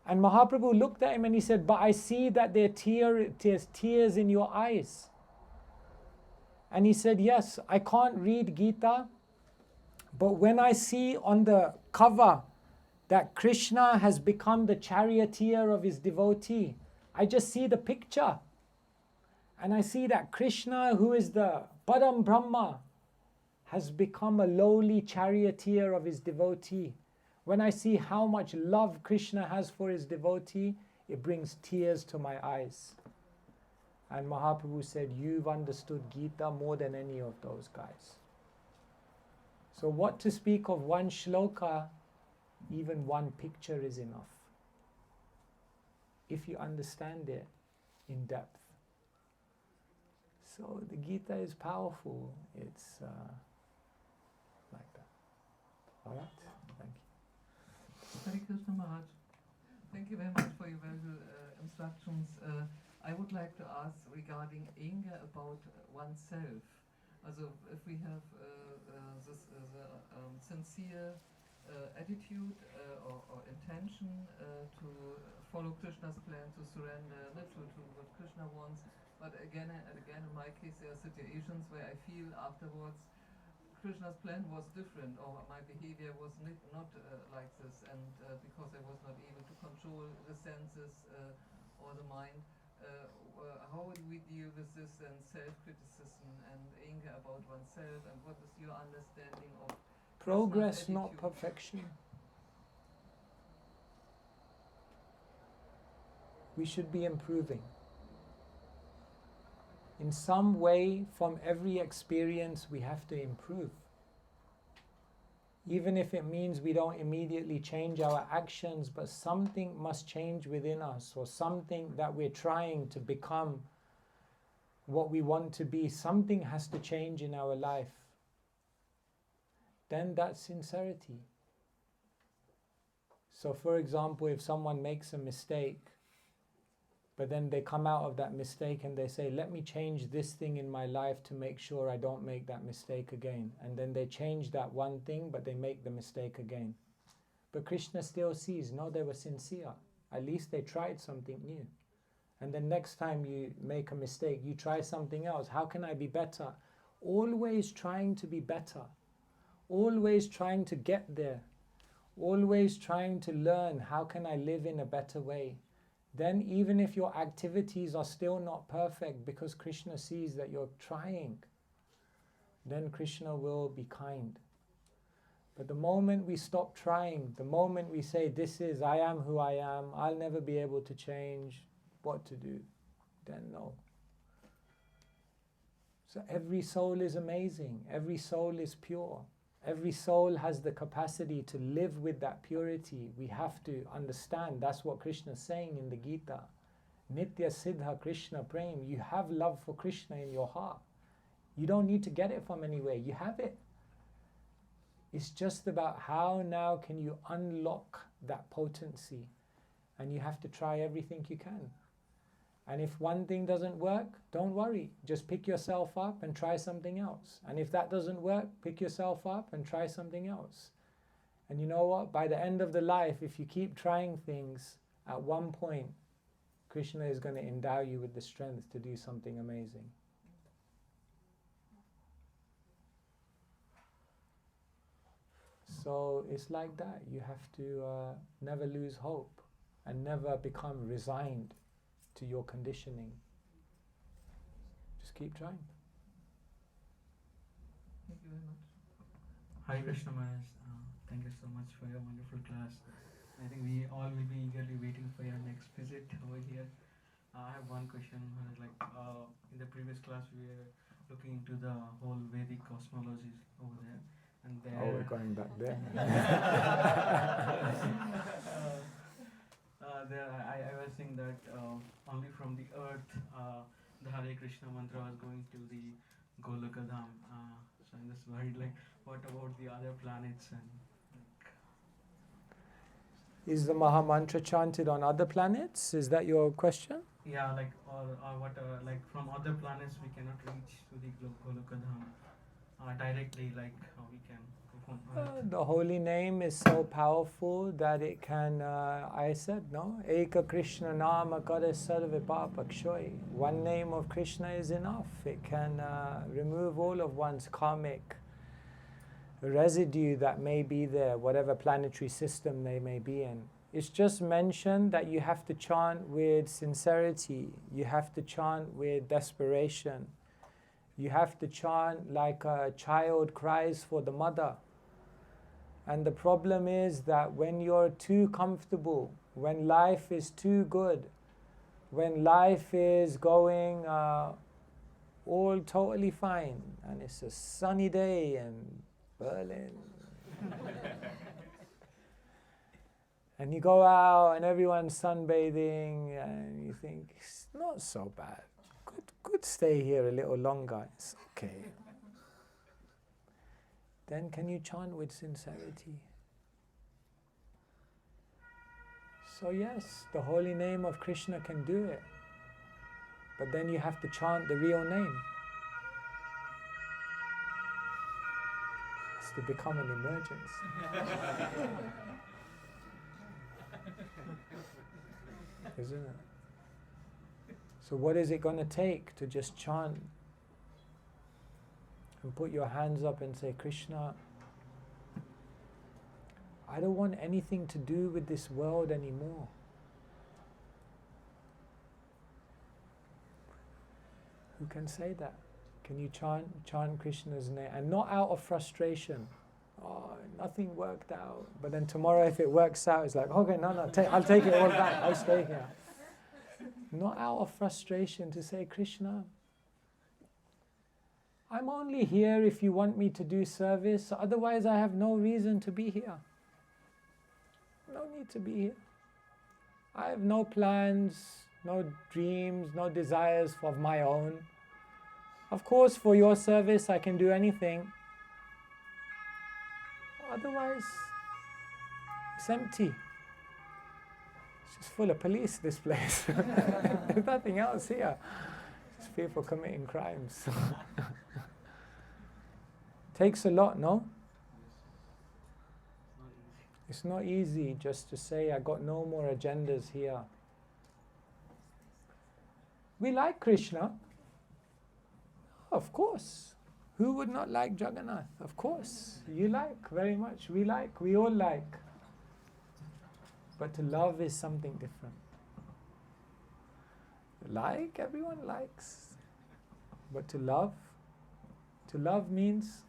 And Mahaprabhu looked at him and he said, but I see that there's tears in your eyes. And he said, yes, I can't read Gita, but when I see on the cover that Krishna has become the charioteer of his devotee, I just see the picture. And I see that Krishna, who is the Param Brahma, has become a lowly charioteer of his devotee. When I see how much love Krishna has for his devotee, it brings tears to my eyes. And Mahaprabhu said, you've understood Gita more than any of those guys. So what to speak of one shloka, even one picture is enough, if you understand it in depth. So the Gita is powerful. It's like that. All right? Thank you. Hare Krishna Maharaj. Thank you very much for your valuable instructions. I would like to ask regarding anger about oneself. Also, if we have this sincere attitude or intention to follow Krishna's plan, to surrender to what Krishna wants, but again and again, in my case, there are situations where I feel afterwards Krishna's plan was different, or my behavior was not like this, and because I was not able to control the senses or the mind. How do we deal with this and self-criticism and anger about oneself, and what is your understanding of Progress, Krishna's not attitude? perfection. We should be improving. In some way, from every experience, we have to improve. Even if it means we don't immediately change our actions, but something must change within us, or something that we're trying to become what we want to be, something has to change in our life. Then that's sincerity. So for example, if someone makes a mistake, but then they come out of that mistake and they say, let me change this thing in my life to make sure I don't make that mistake again. And then they change that one thing, but they make the mistake again. But Krishna still sees, no, they were sincere. At least they tried something new. And then next time you make a mistake, you try something else. How can I be better? Always trying to be better. Always trying to get there. Always trying to learn, how can I live in a better way? Then even if your activities are still not perfect, because Krishna sees that you're trying, then Krishna will be kind. But the moment we stop trying, the moment we say, I am who I am, I'll never be able to change, what to do? Then no. So every soul is amazing, every soul is pure. Every soul has the capacity to live with that purity. We have to understand, that's what Krishna is saying in the Gita. Nitya Siddha Krishna Prem. You have love for Krishna in your heart. You don't need to get it from anywhere, you have it. It's just about how now can you unlock that potency. And you have to try everything you can. And if one thing doesn't work, don't worry. Just pick yourself up and try something else. And if that doesn't work, pick yourself up and try something else. And you know what? By the end of the life, if you keep trying things, at one point, Krishna is going to endow you with the strength to do something amazing. So it's like that. You have to never lose hope and never become resigned to your conditioning. Just keep trying. Thank you very much. Hare Krishna Maharaj, thank you so much for your wonderful class. I think we all will be eagerly waiting for your next visit over here. I have one question, Maharaj. In the previous class we were looking into the whole Vedic cosmology over there. And there Oh, we're going back there. I was saying that only from the earth the Hare Krishna mantra was going to the Golaka Dham. So I'm just worried, what about the other planets? And Is the Mahamantra chanted on other planets? Is that your question? Yeah, like or what like from other planets we cannot reach to the Golokadham directly, like how we can go from Earth. The holy name is so powerful that it can, I said, no? Eka Krishna Nama Kara Sarva Papa Kshoy. One name of Krishna is enough. It can remove all of one's karmic residue that may be there, whatever planetary system they may be in. It's just mentioned that you have to chant with sincerity. You have to chant with desperation. You have to chant like a child cries for the mother. And the problem is that when you're too comfortable, when life is too good, when life is going all totally fine, and it's a sunny day in Berlin, and you go out and everyone's sunbathing, and you think, it's not so bad. Could stay here a little longer. It's okay. Then can you chant with sincerity? So yes, the holy name of Krishna can do it. But then you have to chant the real name. It's to become an emergence. Isn't it? So what is it going to take to just chant and put your hands up and say, Krishna, I don't want anything to do with this world anymore. Who can say that? Can you chant Krishna's name? And not out of frustration. Oh, nothing worked out. But then tomorrow if it works out, it's like, okay, no, I'll take it all back. I'll stay here. Not out of frustration, to say, Krishna, I'm only here if you want me to do service, otherwise I have no reason to be here. No need to be here. I have no plans, no dreams, no desires of my own. Of course, for your service I can do anything. Otherwise, it's empty. It's just full of police, this place. There's nothing else here. Just people committing crimes. Takes a lot, no? It's not easy just to say, I got no more agendas here. We like Krishna. Of course. Who would not like Jagannath? Of course. You like very much. We all like. But to love is something different. Like, everyone likes. But to love means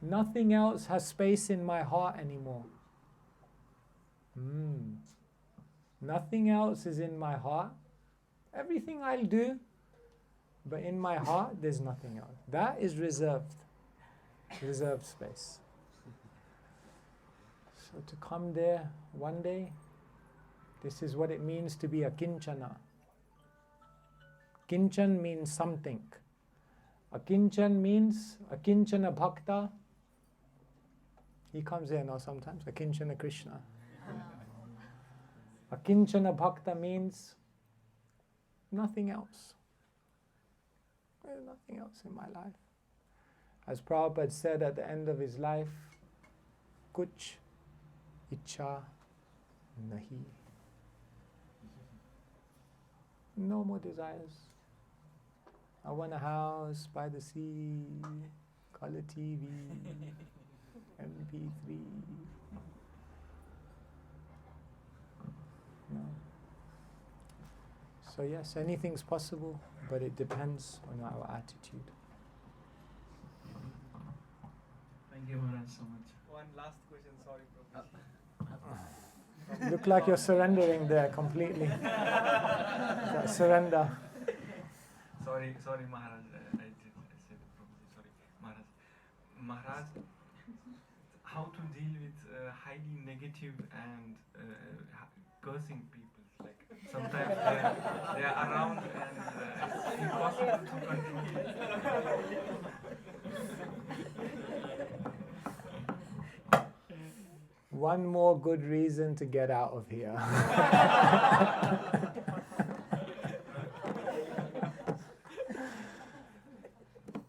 nothing else has space in my heart anymore. Nothing else is in my heart. Everything I'll do, but in my heart there's nothing else. That is reserved space. So to come there one day, this is what it means to be a kinchana. Kinchan means something. A kinchan means a kinchana bhakta. He comes here now sometimes, a kinchana Krishna. A kinchana bhakta means nothing else. There's nothing else in my life. As Prabhupada said at the end of his life, kuch ichha nahi. No more desires. I want a house by the sea, color TV, MP3. No. So yes, anything's possible, but it depends on our attitude. Thank you, Maharaj, so much. One last question, sorry, Prabhuji. Look like you're surrendering there completely. Surrender. Sorry, Maharaj. I said it probably. Sorry, Maharaj. Maharaj, how to deal with highly negative and cursing people? Like sometimes they are around and it's impossible to control. one more good reason to get out of here.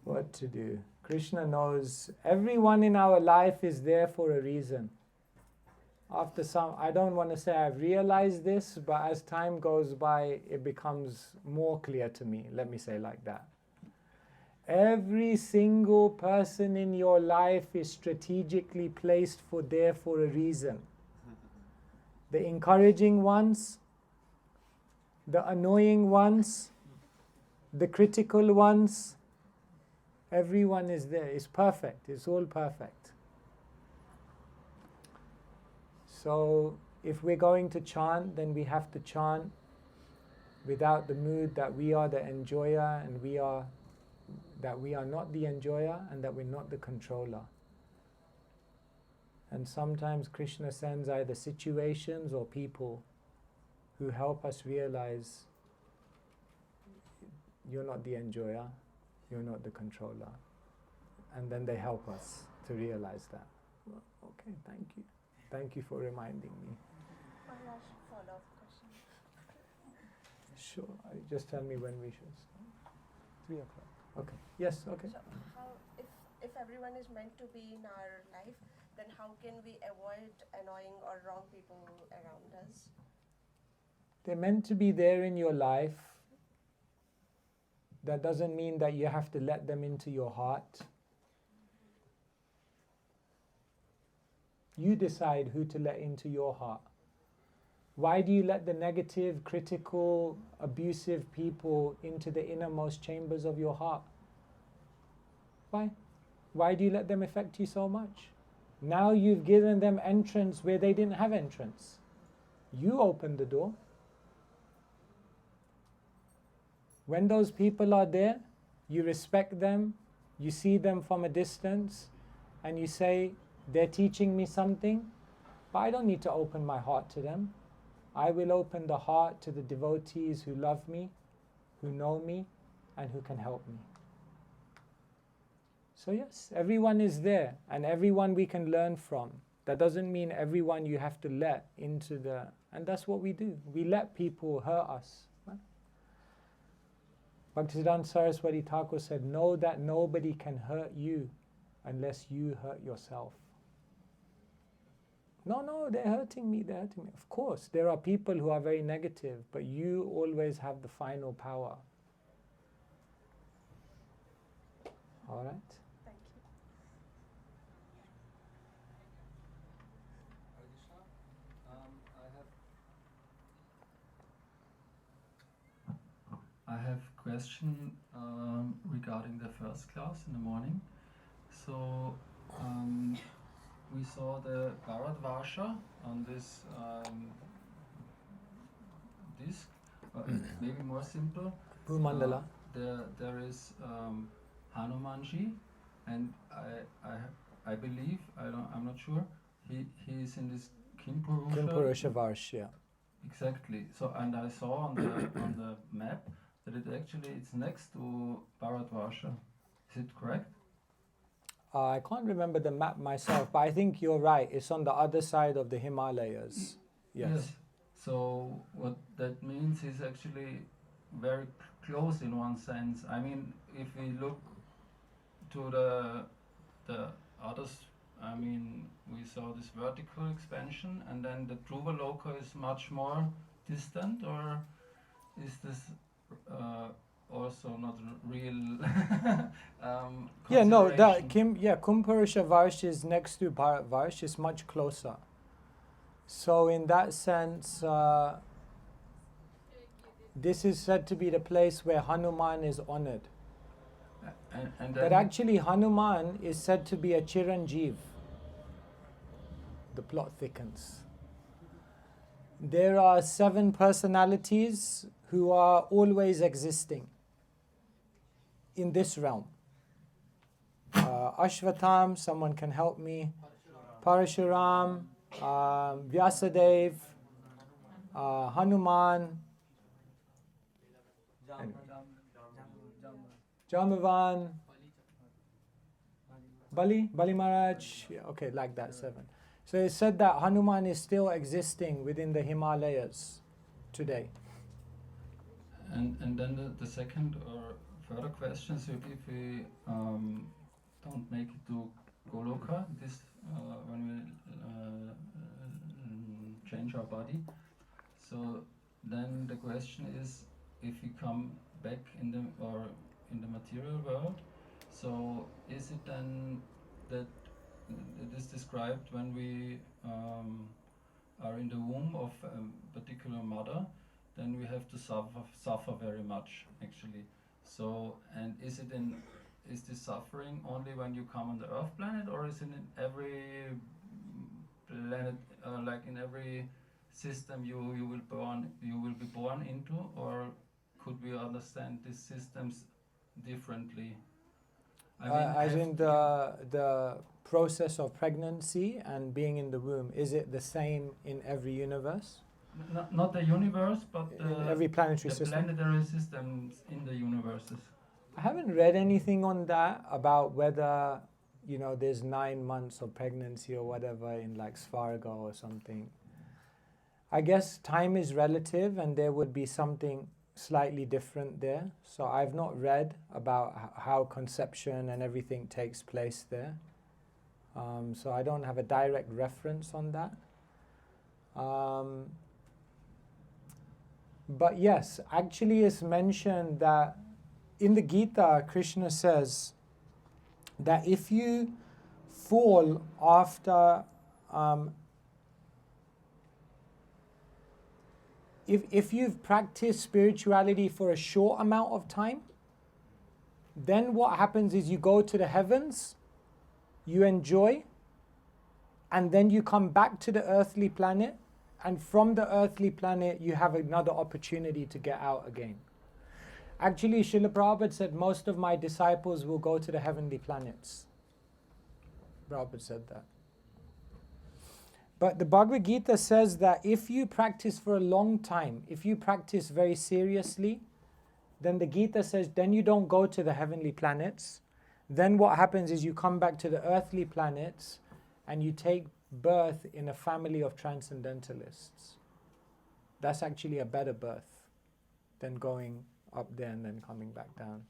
What to do? Krishna knows everyone in our life is there for a reason. After some, I don't want to say I've realized this, but as time goes by, it becomes more clear to me. Let me say like that. Every single person in your life is strategically placed there for a reason. The encouraging ones, the annoying ones, the critical ones, everyone is there. It's perfect. It's all perfect. So if we're going to chant, then we have to chant without the mood that we are the enjoyer and that we are not the enjoyer and that we're not the controller. And sometimes Krishna sends either situations or people who help us realize you're not the enjoyer, you're not the controller. And then they help us to realize that. Well, okay, thank you. Thank you for reminding me. Maharaj, follow-up question. Sure, just tell me when we should start. 3 o'clock. Okay. Yes, okay. So how, if everyone is meant to be in our life, then how can we avoid annoying or wrong people around us? They're meant to be there in your life. That doesn't mean that you have to let them into your heart. You decide who to let into your heart. Why do you let the negative, critical, abusive people into the innermost chambers of your heart? Why? Why do you let them affect you so much? Now you've given them entrance where they didn't have entrance. You opened the door. When those people are there, you respect them, you see them from a distance, and you say, they're teaching me something, but I don't need to open my heart to them. I will open the heart to the devotees who love me, who know me, and who can help me. So yes, everyone is there, and everyone we can learn from. That doesn't mean everyone you have to let into the... And that's what we do. We let people hurt us. Right? Bhaktisiddhanta Saraswati Thakur said, know that nobody can hurt you unless you hurt yourself. No, they're hurting me. Of course, there are people who are very negative, but you always have the final power. All right? Thank you. I have question regarding the first class in the morning. So we saw the Bharatvarsha on this disc. Maybe more simple. Bhumandala. There is Hanumanji, and I believe I'm not sure. He is in this Kimpurusha Varsh, yeah. Exactly. So, and I saw on the map that it's next to Bharatvarsha. Is it correct? I can't remember the map myself, but I think you're right. It's on the other side of the Himalayas. Yes. So what that means is actually very close in one sense. I mean, if we look to the others, I mean, we saw this vertical expansion, and then the Dhruva Loka is much more distant, or is this also not real? Yeah, no, Kumpurusha Varsh is next to Bharat Varsh, is much closer. So in that sense, this is said to be the place where Hanuman is honored. But actually Hanuman is said to be a Chiranjeev. The plot thickens. There are 7 personalities who are always existing in this realm. Ashvatam, someone can help me. Parashuram, Vyasadev, Hanuman, Jamavan, Bali Maharaj, okay, like that, 7. So it's said that Hanuman is still existing within the Himalayas today. And then the second or further question, so if we don't make it to Goloka, this when we change our body, so then the question is, if we come back in the material world, so is it then that it is described when we are in the womb of a particular mother, then we have to suffer very much actually. So, and is this suffering only when you come on the Earth planet, or is it in every planet, like in every system you will be born into, or could we understand these systems differently? I mean, As in the process of pregnancy and being in the womb, is it the same in every universe? Not the universe, but in every planetary the system? planetary systems in the universes. I haven't read anything on that about whether, there's 9 months of pregnancy or whatever in like Svarga or something. I guess time is relative and there would be something slightly different there. So I've not read about how conception and everything takes place there. So I don't have a direct reference on that. But yes, actually it's mentioned that in the Gita, Krishna says that if you fall after, if you've practiced spirituality for a short amount of time, then what happens is you go to the heavens, you enjoy, and then you come back to the earthly planet, and from the earthly planet you have another opportunity to get out again. Actually, Srila Prabhupada said most of my disciples will go to the heavenly planets. Prabhupada said that. But the Bhagavad Gita says that if you practice for a long time, if you practice very seriously, then the Gita says then you don't go to the heavenly planets. Then what happens is you come back to the earthly planets and you take birth in a family of transcendentalists. That's actually a better birth than going up there and then coming back down.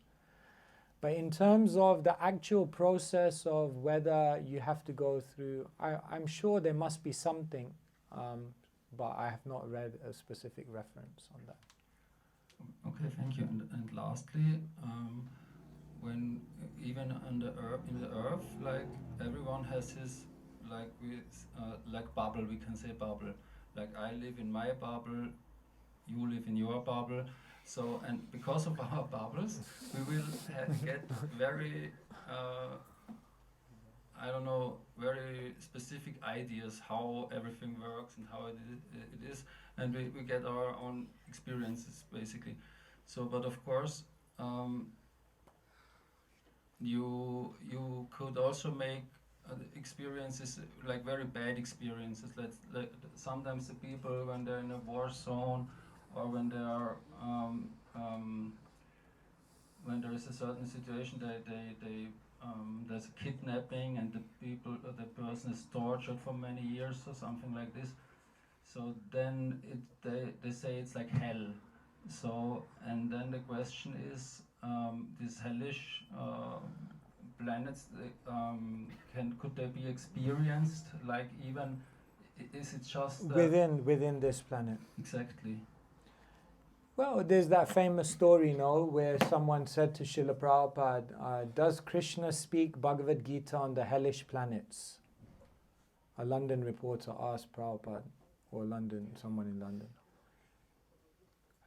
But in terms of the actual process of whether you have to go through, I'm sure there must be something, but I have not read a specific reference on that. Okay, thank you. And lastly, when even in the earth, like everyone has his like bubble, we can say bubble. Like I live in my bubble, you live in your bubble. So, and because of our bubbles, we will get very, very specific ideas how everything works and how it is, and we get our own experiences basically. So, but of course, you could also make experiences like very bad experiences. Like sometimes the people when they're in a war zone, or when they are when there is a certain situation that there's a kidnapping and the person is tortured for many years or something like this. So then they say it's like hell. So and then the question is these hellish planets could they be experienced, like even is it just within this planet? Exactly. Well, there's that famous story, where someone said to Srila Prabhupada, does Krishna speak Bhagavad Gita on the hellish planets? A London reporter asked Prabhupada, or someone in London.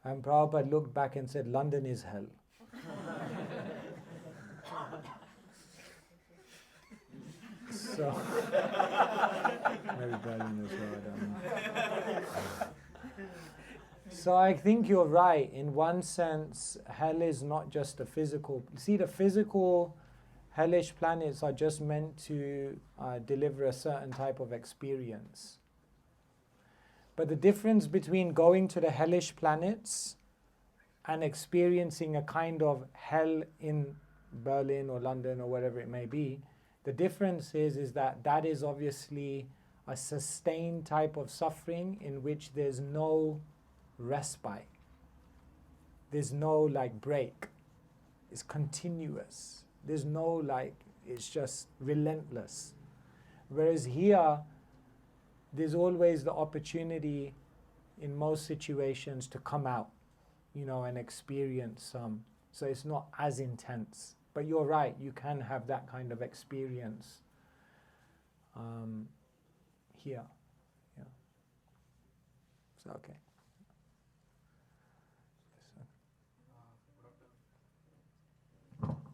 And Prabhupada looked back and said, London is hell. So, maybe Berlin as well, I don't know. So I think you're right. In one sense, hell is not just a physical. See, the physical hellish planets are just meant to deliver a certain type of experience. But the difference between going to the hellish planets and experiencing a kind of hell in Berlin or London or wherever it may be, the difference is that is obviously a sustained type of suffering in which there's no respite. There's no like break. It's continuous. There's no like, it's just relentless. Whereas here, there's always the opportunity in most situations to come out, and experience some. So it's not as intense. But you're right, you can have that kind of experience here. Yeah. So, okay.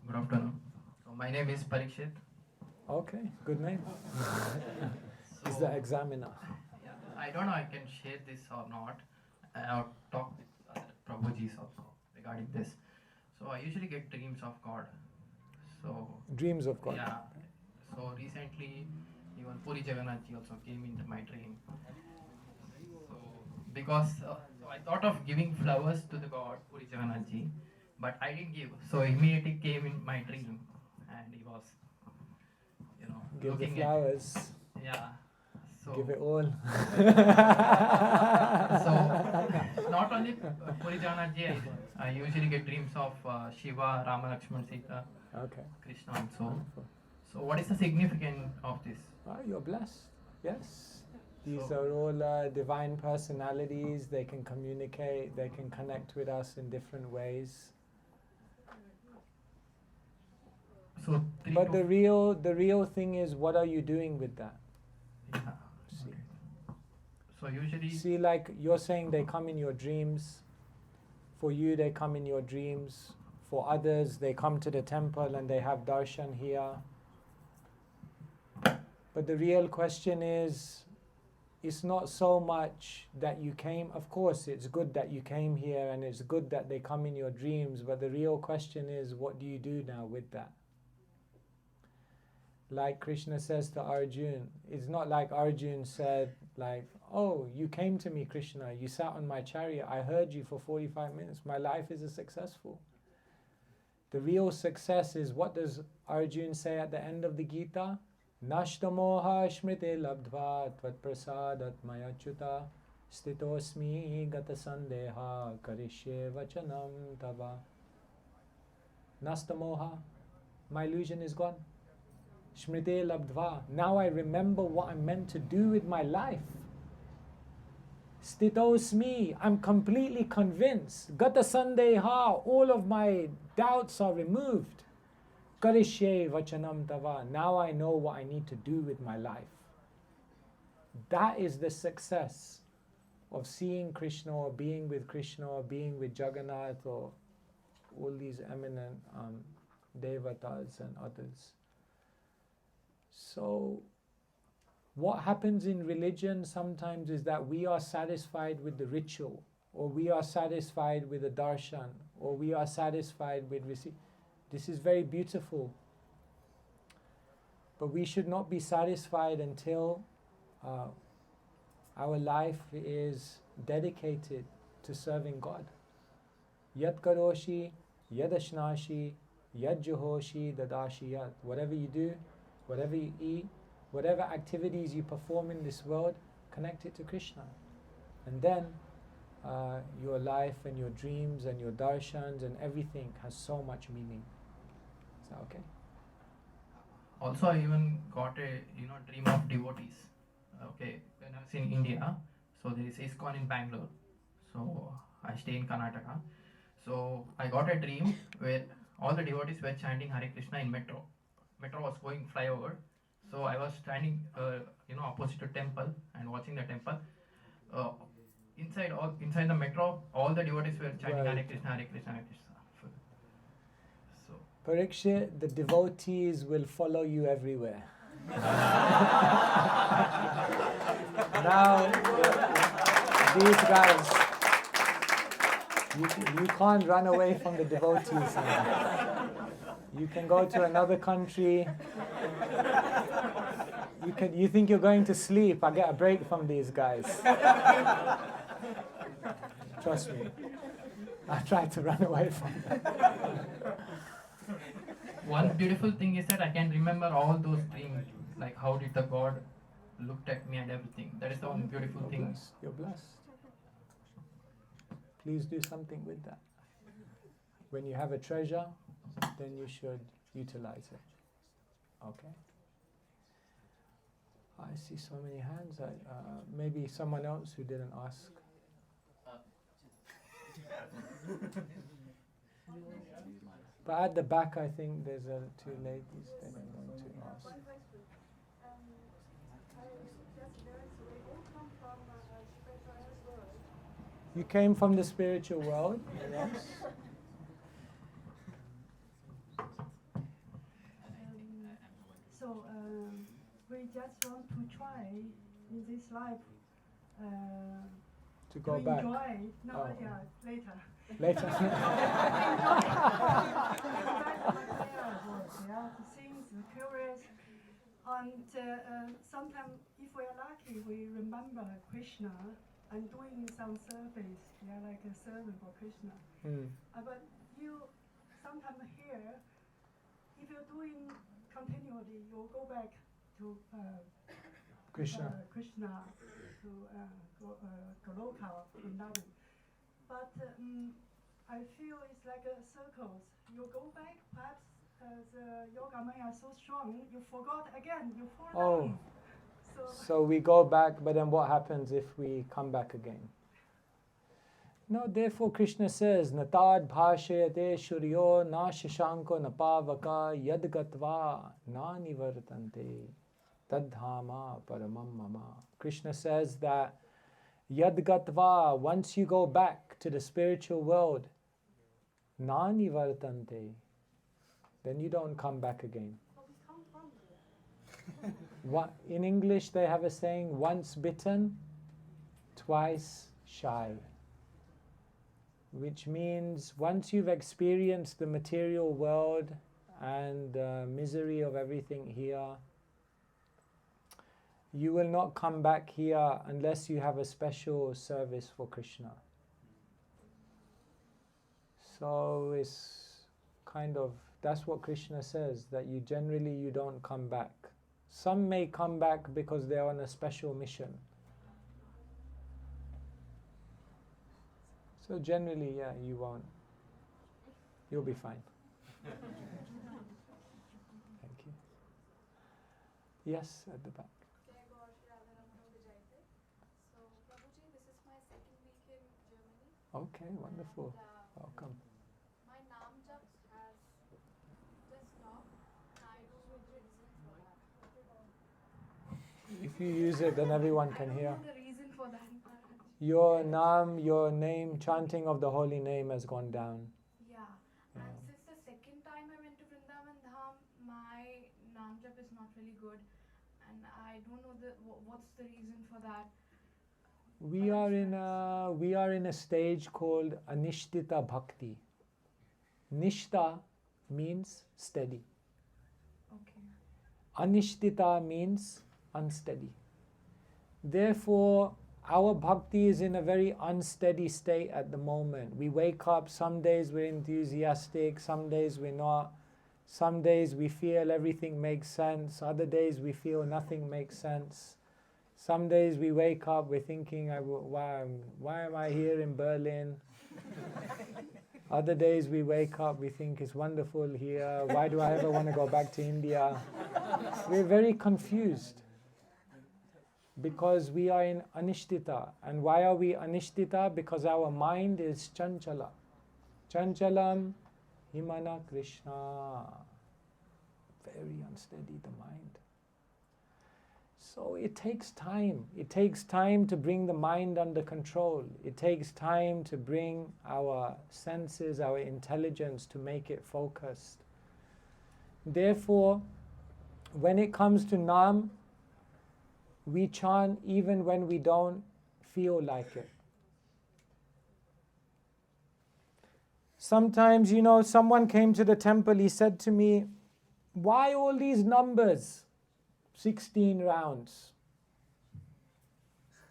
Good afternoon. So my name is Parikshit. Okay, good name. He's the examiner. Yeah, I don't know I can share this or not. I have talked with other Prabhujis also regarding this. So I usually get dreams of God. So Dreams of God. yeah. So recently, even Puri Jagannath ji also came into my dream. So because so I thought of giving flowers to the God Puri Jagannath ji, but I didn't give. So immediately came in my dream, and he was, Give the looking flowers. at yeah. So Give it all. so not only Puri Jagannath ji, I usually get dreams of Shiva, Rama, Lakshman, Sita, Okay. Krishna, and so on. So what is the significance of this? You're blessed. Yes. These So- are all divine personalities. They can communicate. They can connect with us in different ways. So three But to the real thing is, what are you doing with that? yeah. See. So usually See, like you're saying, they come in your dreams. For you, they come in your dreams. For others, they come to the temple and they have darshan here. But the real question is, it's not so much that you came. Of course, it's good that you came here and it's good that they come in your dreams. But the real question is, what do you do now with that? Like Krishna says to Arjun, it's not like Arjun said, like, oh, you came to me, Krishna, you sat on my chariot, I heard you for 45 minutes, my life is successful. The real success is, what does Arjun say at the end of the Gita? Nashtamoha smrite labdva tvat prasadat mayachyuta stitosmi gata sandeha karishye vachanam tava. Nastamoha, my illusion is gone. Smrite labdva. Now I remember what I'm meant to do with my life. Stitosmi. I'm completely convinced. Gata sandeha. All of my doubts are removed. Karishye vachanam tava. Now I know what I need to do with my life. That is the success of seeing Krishna or being with Krishna or being with Jagannath or all these eminent devatas and others. So, what happens in religion sometimes is that we are satisfied with the ritual, or we are satisfied with the darshan, or we are satisfied with this is very beautiful. But we should not be satisfied until our life is dedicated to serving God. Yat karoshi, yad ashnashi, yad juhoshi, dadashi yat. Whatever you do, whatever you eat, whatever activities you perform in this world, connect it to Krishna. And then your life and your dreams and your darshans and everything has so much meaning. Is that okay? also I even got a dream of devotees. Okay, when I was in India, so there is ISKCON in Bangalore. So I stay in Karnataka. So I got a dream where all the devotees were chanting Hare Krishna in metro. Metro was going flyover. So I was standing, opposite to temple and watching the temple. Inside the metro, all the devotees were chanting Right. Hare Krishna, Hare Krishna, Hare Krishna. So Parikshit, the devotees will follow you everywhere. Now, these guys, you can't run away from the devotees now. You can go to another country. You think you're going to sleep. I get a break from these guys. Trust me. I try to run away from them. one beautiful thing is that I can remember all those dreams, like how did the God looked at me and everything. That is the one beautiful You're thing. blessed. You're blessed. Please do something with that. When you have a treasure, then you should utilize it. Okay? I see so many hands. Maybe someone else who didn't ask. But at the back, I think there's two ladies that are going to ask. One question. I just learned we all come from a spiritual world. You came from the spiritual world, yes? So we just want to try in this life To go back. enjoy. No, Oh. yeah, later. Later. Yeah, the things, the curious. And sometimes, if we are lucky, we remember Krishna and doing some service. We are like a servant for Krishna. But you sometimes here, if you're doing continually, you'll go back to Krishna. Krishna, to Goloka, Vrindavan. But I feel it's like a circles. You go back, perhaps the yoga maya is so strong, you forgot again, you fall down. So we go back, but then what happens if we come back again? No, therefore Krishna says, Natad bhashayate shuryo na shashanko napavaka yadgatva na nivartante tadhama paramam mama. Krishna says that yadgatva, once you go back to the spiritual world, na nivartante, then you don't come back again. In English they have a saying, once bitten, twice shy. Which means once you've experienced the material world and the misery of everything here, you will not come back here unless you have a special service for Krishna. So it's kind of, that's what Krishna says, that you generally don't come back. Some may come back because they're on a special mission. So generally, yeah, you won't. You'll be fine. Thank you. Yes, at the back. So, Prabhuji, this is my second week in Germany. Okay, wonderful. And, Welcome. my Naam Jap has just stopped. I don't know the reason for that. If you use it, then everyone can hear. I don't know the reason for that. Your naam, your name, chanting of the holy name has gone down. Yeah. And since the second time I went to Vrindavan Dham, my Naam Jap is not really good. And I don't know what's the reason for that. We are in a stage called Anishtita Bhakti. Nishta means steady. Okay. Anishtita means unsteady. Therefore, our bhakti is in a very unsteady state at the moment. We wake up, some days we're enthusiastic, some days we're not. Some days we feel everything makes sense, other days we feel nothing makes sense. Some days we wake up, we're thinking, why am I here in Berlin? Other days we wake up, we think it's wonderful here, why do I ever want to go back to India? We're very confused because we are in anishtita. And why are we anishtita? Because our mind is chanchala. Chanchalam himana Krishna. Very unsteady, the mind. So it takes time. It takes time to bring the mind under control. It takes time to bring our senses, our intelligence, to make it focused. Therefore, when it comes to Naam, we chant even when we don't feel like it. Sometimes, someone came to the temple, he said to me, why all these numbers? 16 rounds.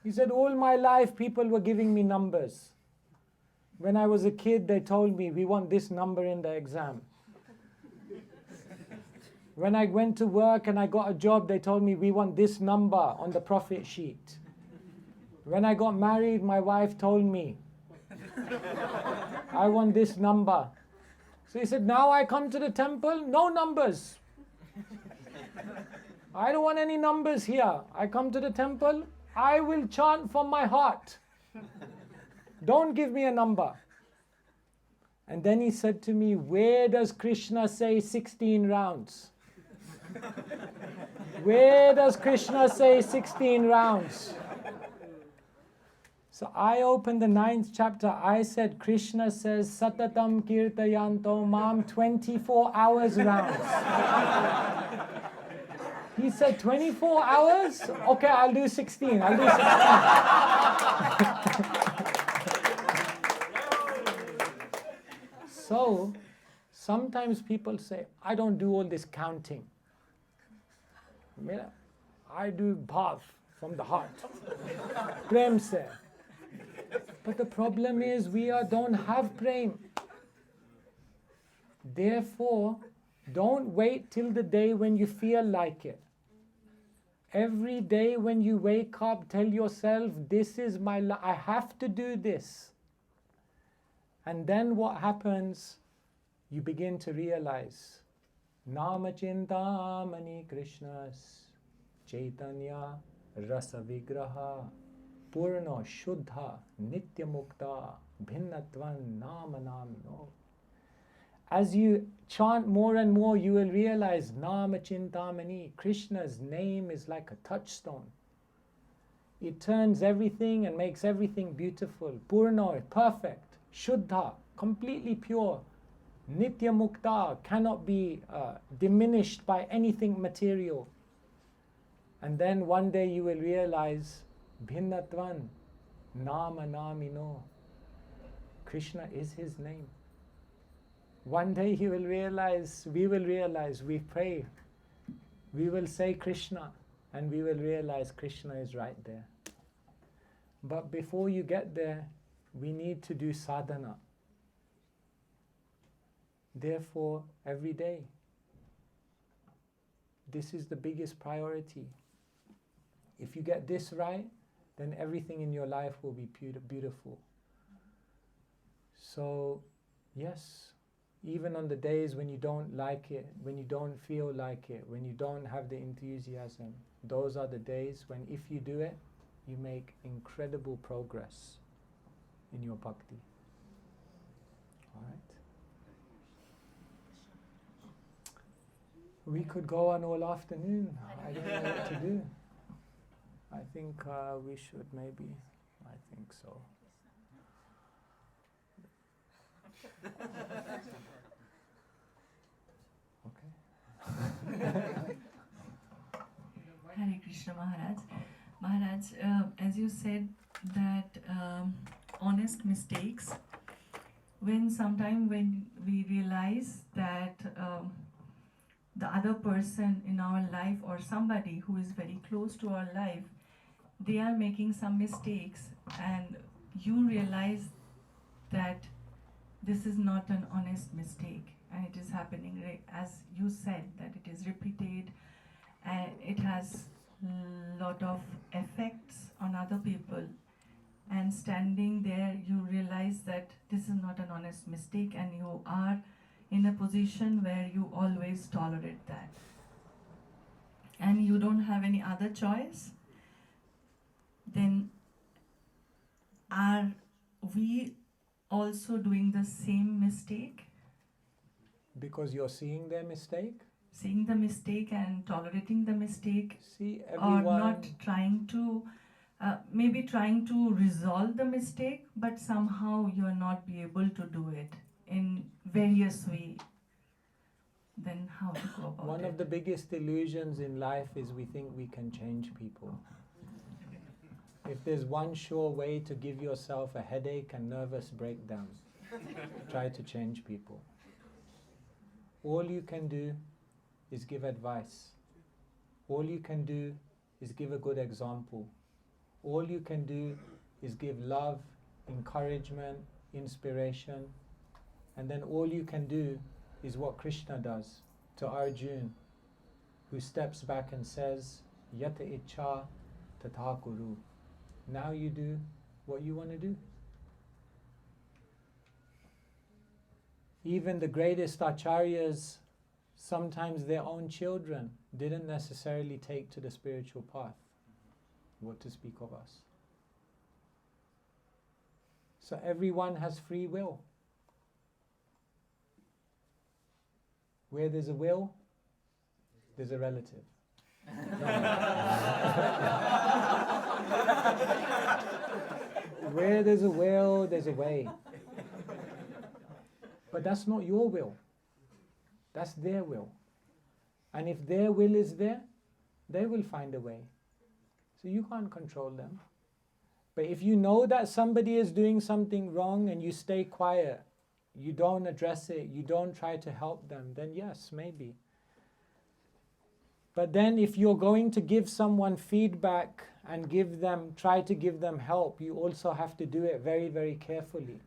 He said, all my life people were giving me numbers. When I was a kid, they told me, we want this number in the exam. When I went to work and I got a job, they told me, we want this number on the profit sheet. When I got married, my wife told me, I want this number. So he said, now I come to the temple, no numbers. I don't want any numbers here. I come to the temple, I will chant from my heart. Don't give me a number. And then he said to me, where does Krishna say 16 rounds? Where does Krishna say 16 rounds? So I opened the 9th chapter. I said, Krishna says, Satatam Kirtayanto Mam, 24 hours rounds. He said, 24 hours? Okay, I'll do 16. I'll do 16. So, sometimes people say, I don't do all this counting. I do bhav from the heart. Prem se. But the problem is we don't have prem. Therefore, don't wait till the day when you feel like it. Every day when you wake up, tell yourself, this is my life, I have to do this. And then what happens? You begin to realize, Nama Chintamani Krishnas Chaitanya Rasa Vigraha Purna Shuddha Nitya Mukta Bhinnatvan Nama Namino. As you chant more and more, you will realize Nama Chintamani, Krishna's name is like a touchstone. It turns everything and makes everything beautiful. Purna, perfect. Shuddha, completely pure. Nitya Mukta, cannot be diminished by anything material. And then one day you will realize Bhinnatvan, Nama Namino. Krishna is his name. One day he will realize, we pray, we will say Krishna, and we will realize Krishna is right there. But before you get there, we need to do sadhana. Therefore, every day, this is the biggest priority. If you get this right, then everything in your life will be beautiful. So, yes, even on the days when you don't like it, when you don't feel like it, when you don't have the enthusiasm, those are the days when if you do it, you make incredible progress in your bhakti. Alright? We could go on all afternoon. I don't know what to do. I think we should maybe, I think so. Hare Krishna Maharaj. Maharaj, as you said that honest mistakes, when we realize that the other person in our life or somebody who is very close to our life, they are making some mistakes and you realize that this is not an honest mistake and it is happening, as you said, that it is repeated and it has lot of effects on other people, and standing there you realize that this is not an honest mistake and you are in a position where you always tolerate that and you don't have any other choice, then are we also doing the same mistake? Because you're seeing their mistake? Seeing the mistake and tolerating the mistake, See, or not trying to, maybe trying to resolve the mistake, but somehow you're not be able to do it in various ways. Then how to go about it? One of the biggest illusions in life is we think we can change people. If there's one sure way to give yourself a headache and nervous breakdown, try to change people. All you can do is give advice. All you can do is give a good example. All you can do is give love, encouragement, inspiration. And then all you can do is what Krishna does to Arjuna. who steps back and says, Yata Ichha Tatha Kuru. Now you do what you want to do. Even the greatest acharyas, sometimes their own children didn't necessarily take to the spiritual path. What to speak of us? So everyone has free will. Where there's a will, there's a relative. Where there's a will, there's a way. But that's not your will. That's their will. And if their will is there, they will find a way. So you can't control them. But if you know that somebody is doing something wrong and you stay quiet, you don't address it, you don't try to help them, then yes, maybe. But then if you're going to give someone feedback and try to give them help, you also have to do it very, very carefully.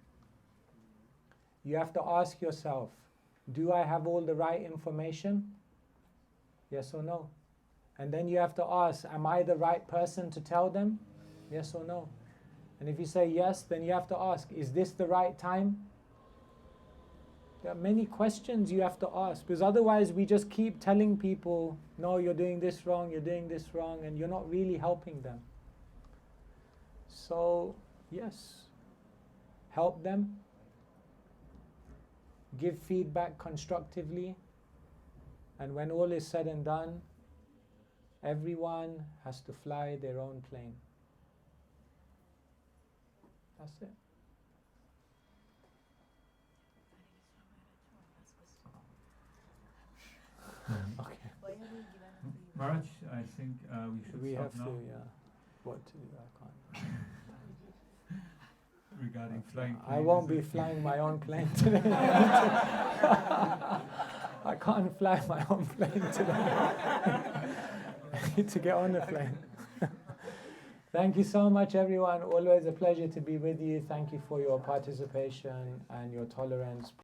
You have to ask yourself, do I have all the right information? Yes or no? And then you have to ask, am I the right person to tell them? Yes or no? And if you say yes, then you have to ask, is this the right time? There are many questions you have to ask, because otherwise we just keep telling people, no, you're doing this wrong, and you're not really helping them. So, yes, help them, give feedback constructively, and when all is said and done, everyone has to fly their own plane. That's it. Okay. Maharaj, I think we should We stop have now. to, yeah. What to do? I can't. Regarding flying I planes, won't is be it- flying my own plane today. I can't fly my own plane today. I need to get on the plane. Thank you so much, everyone. Always a pleasure to be with you. Thank you for your participation and your tolerance.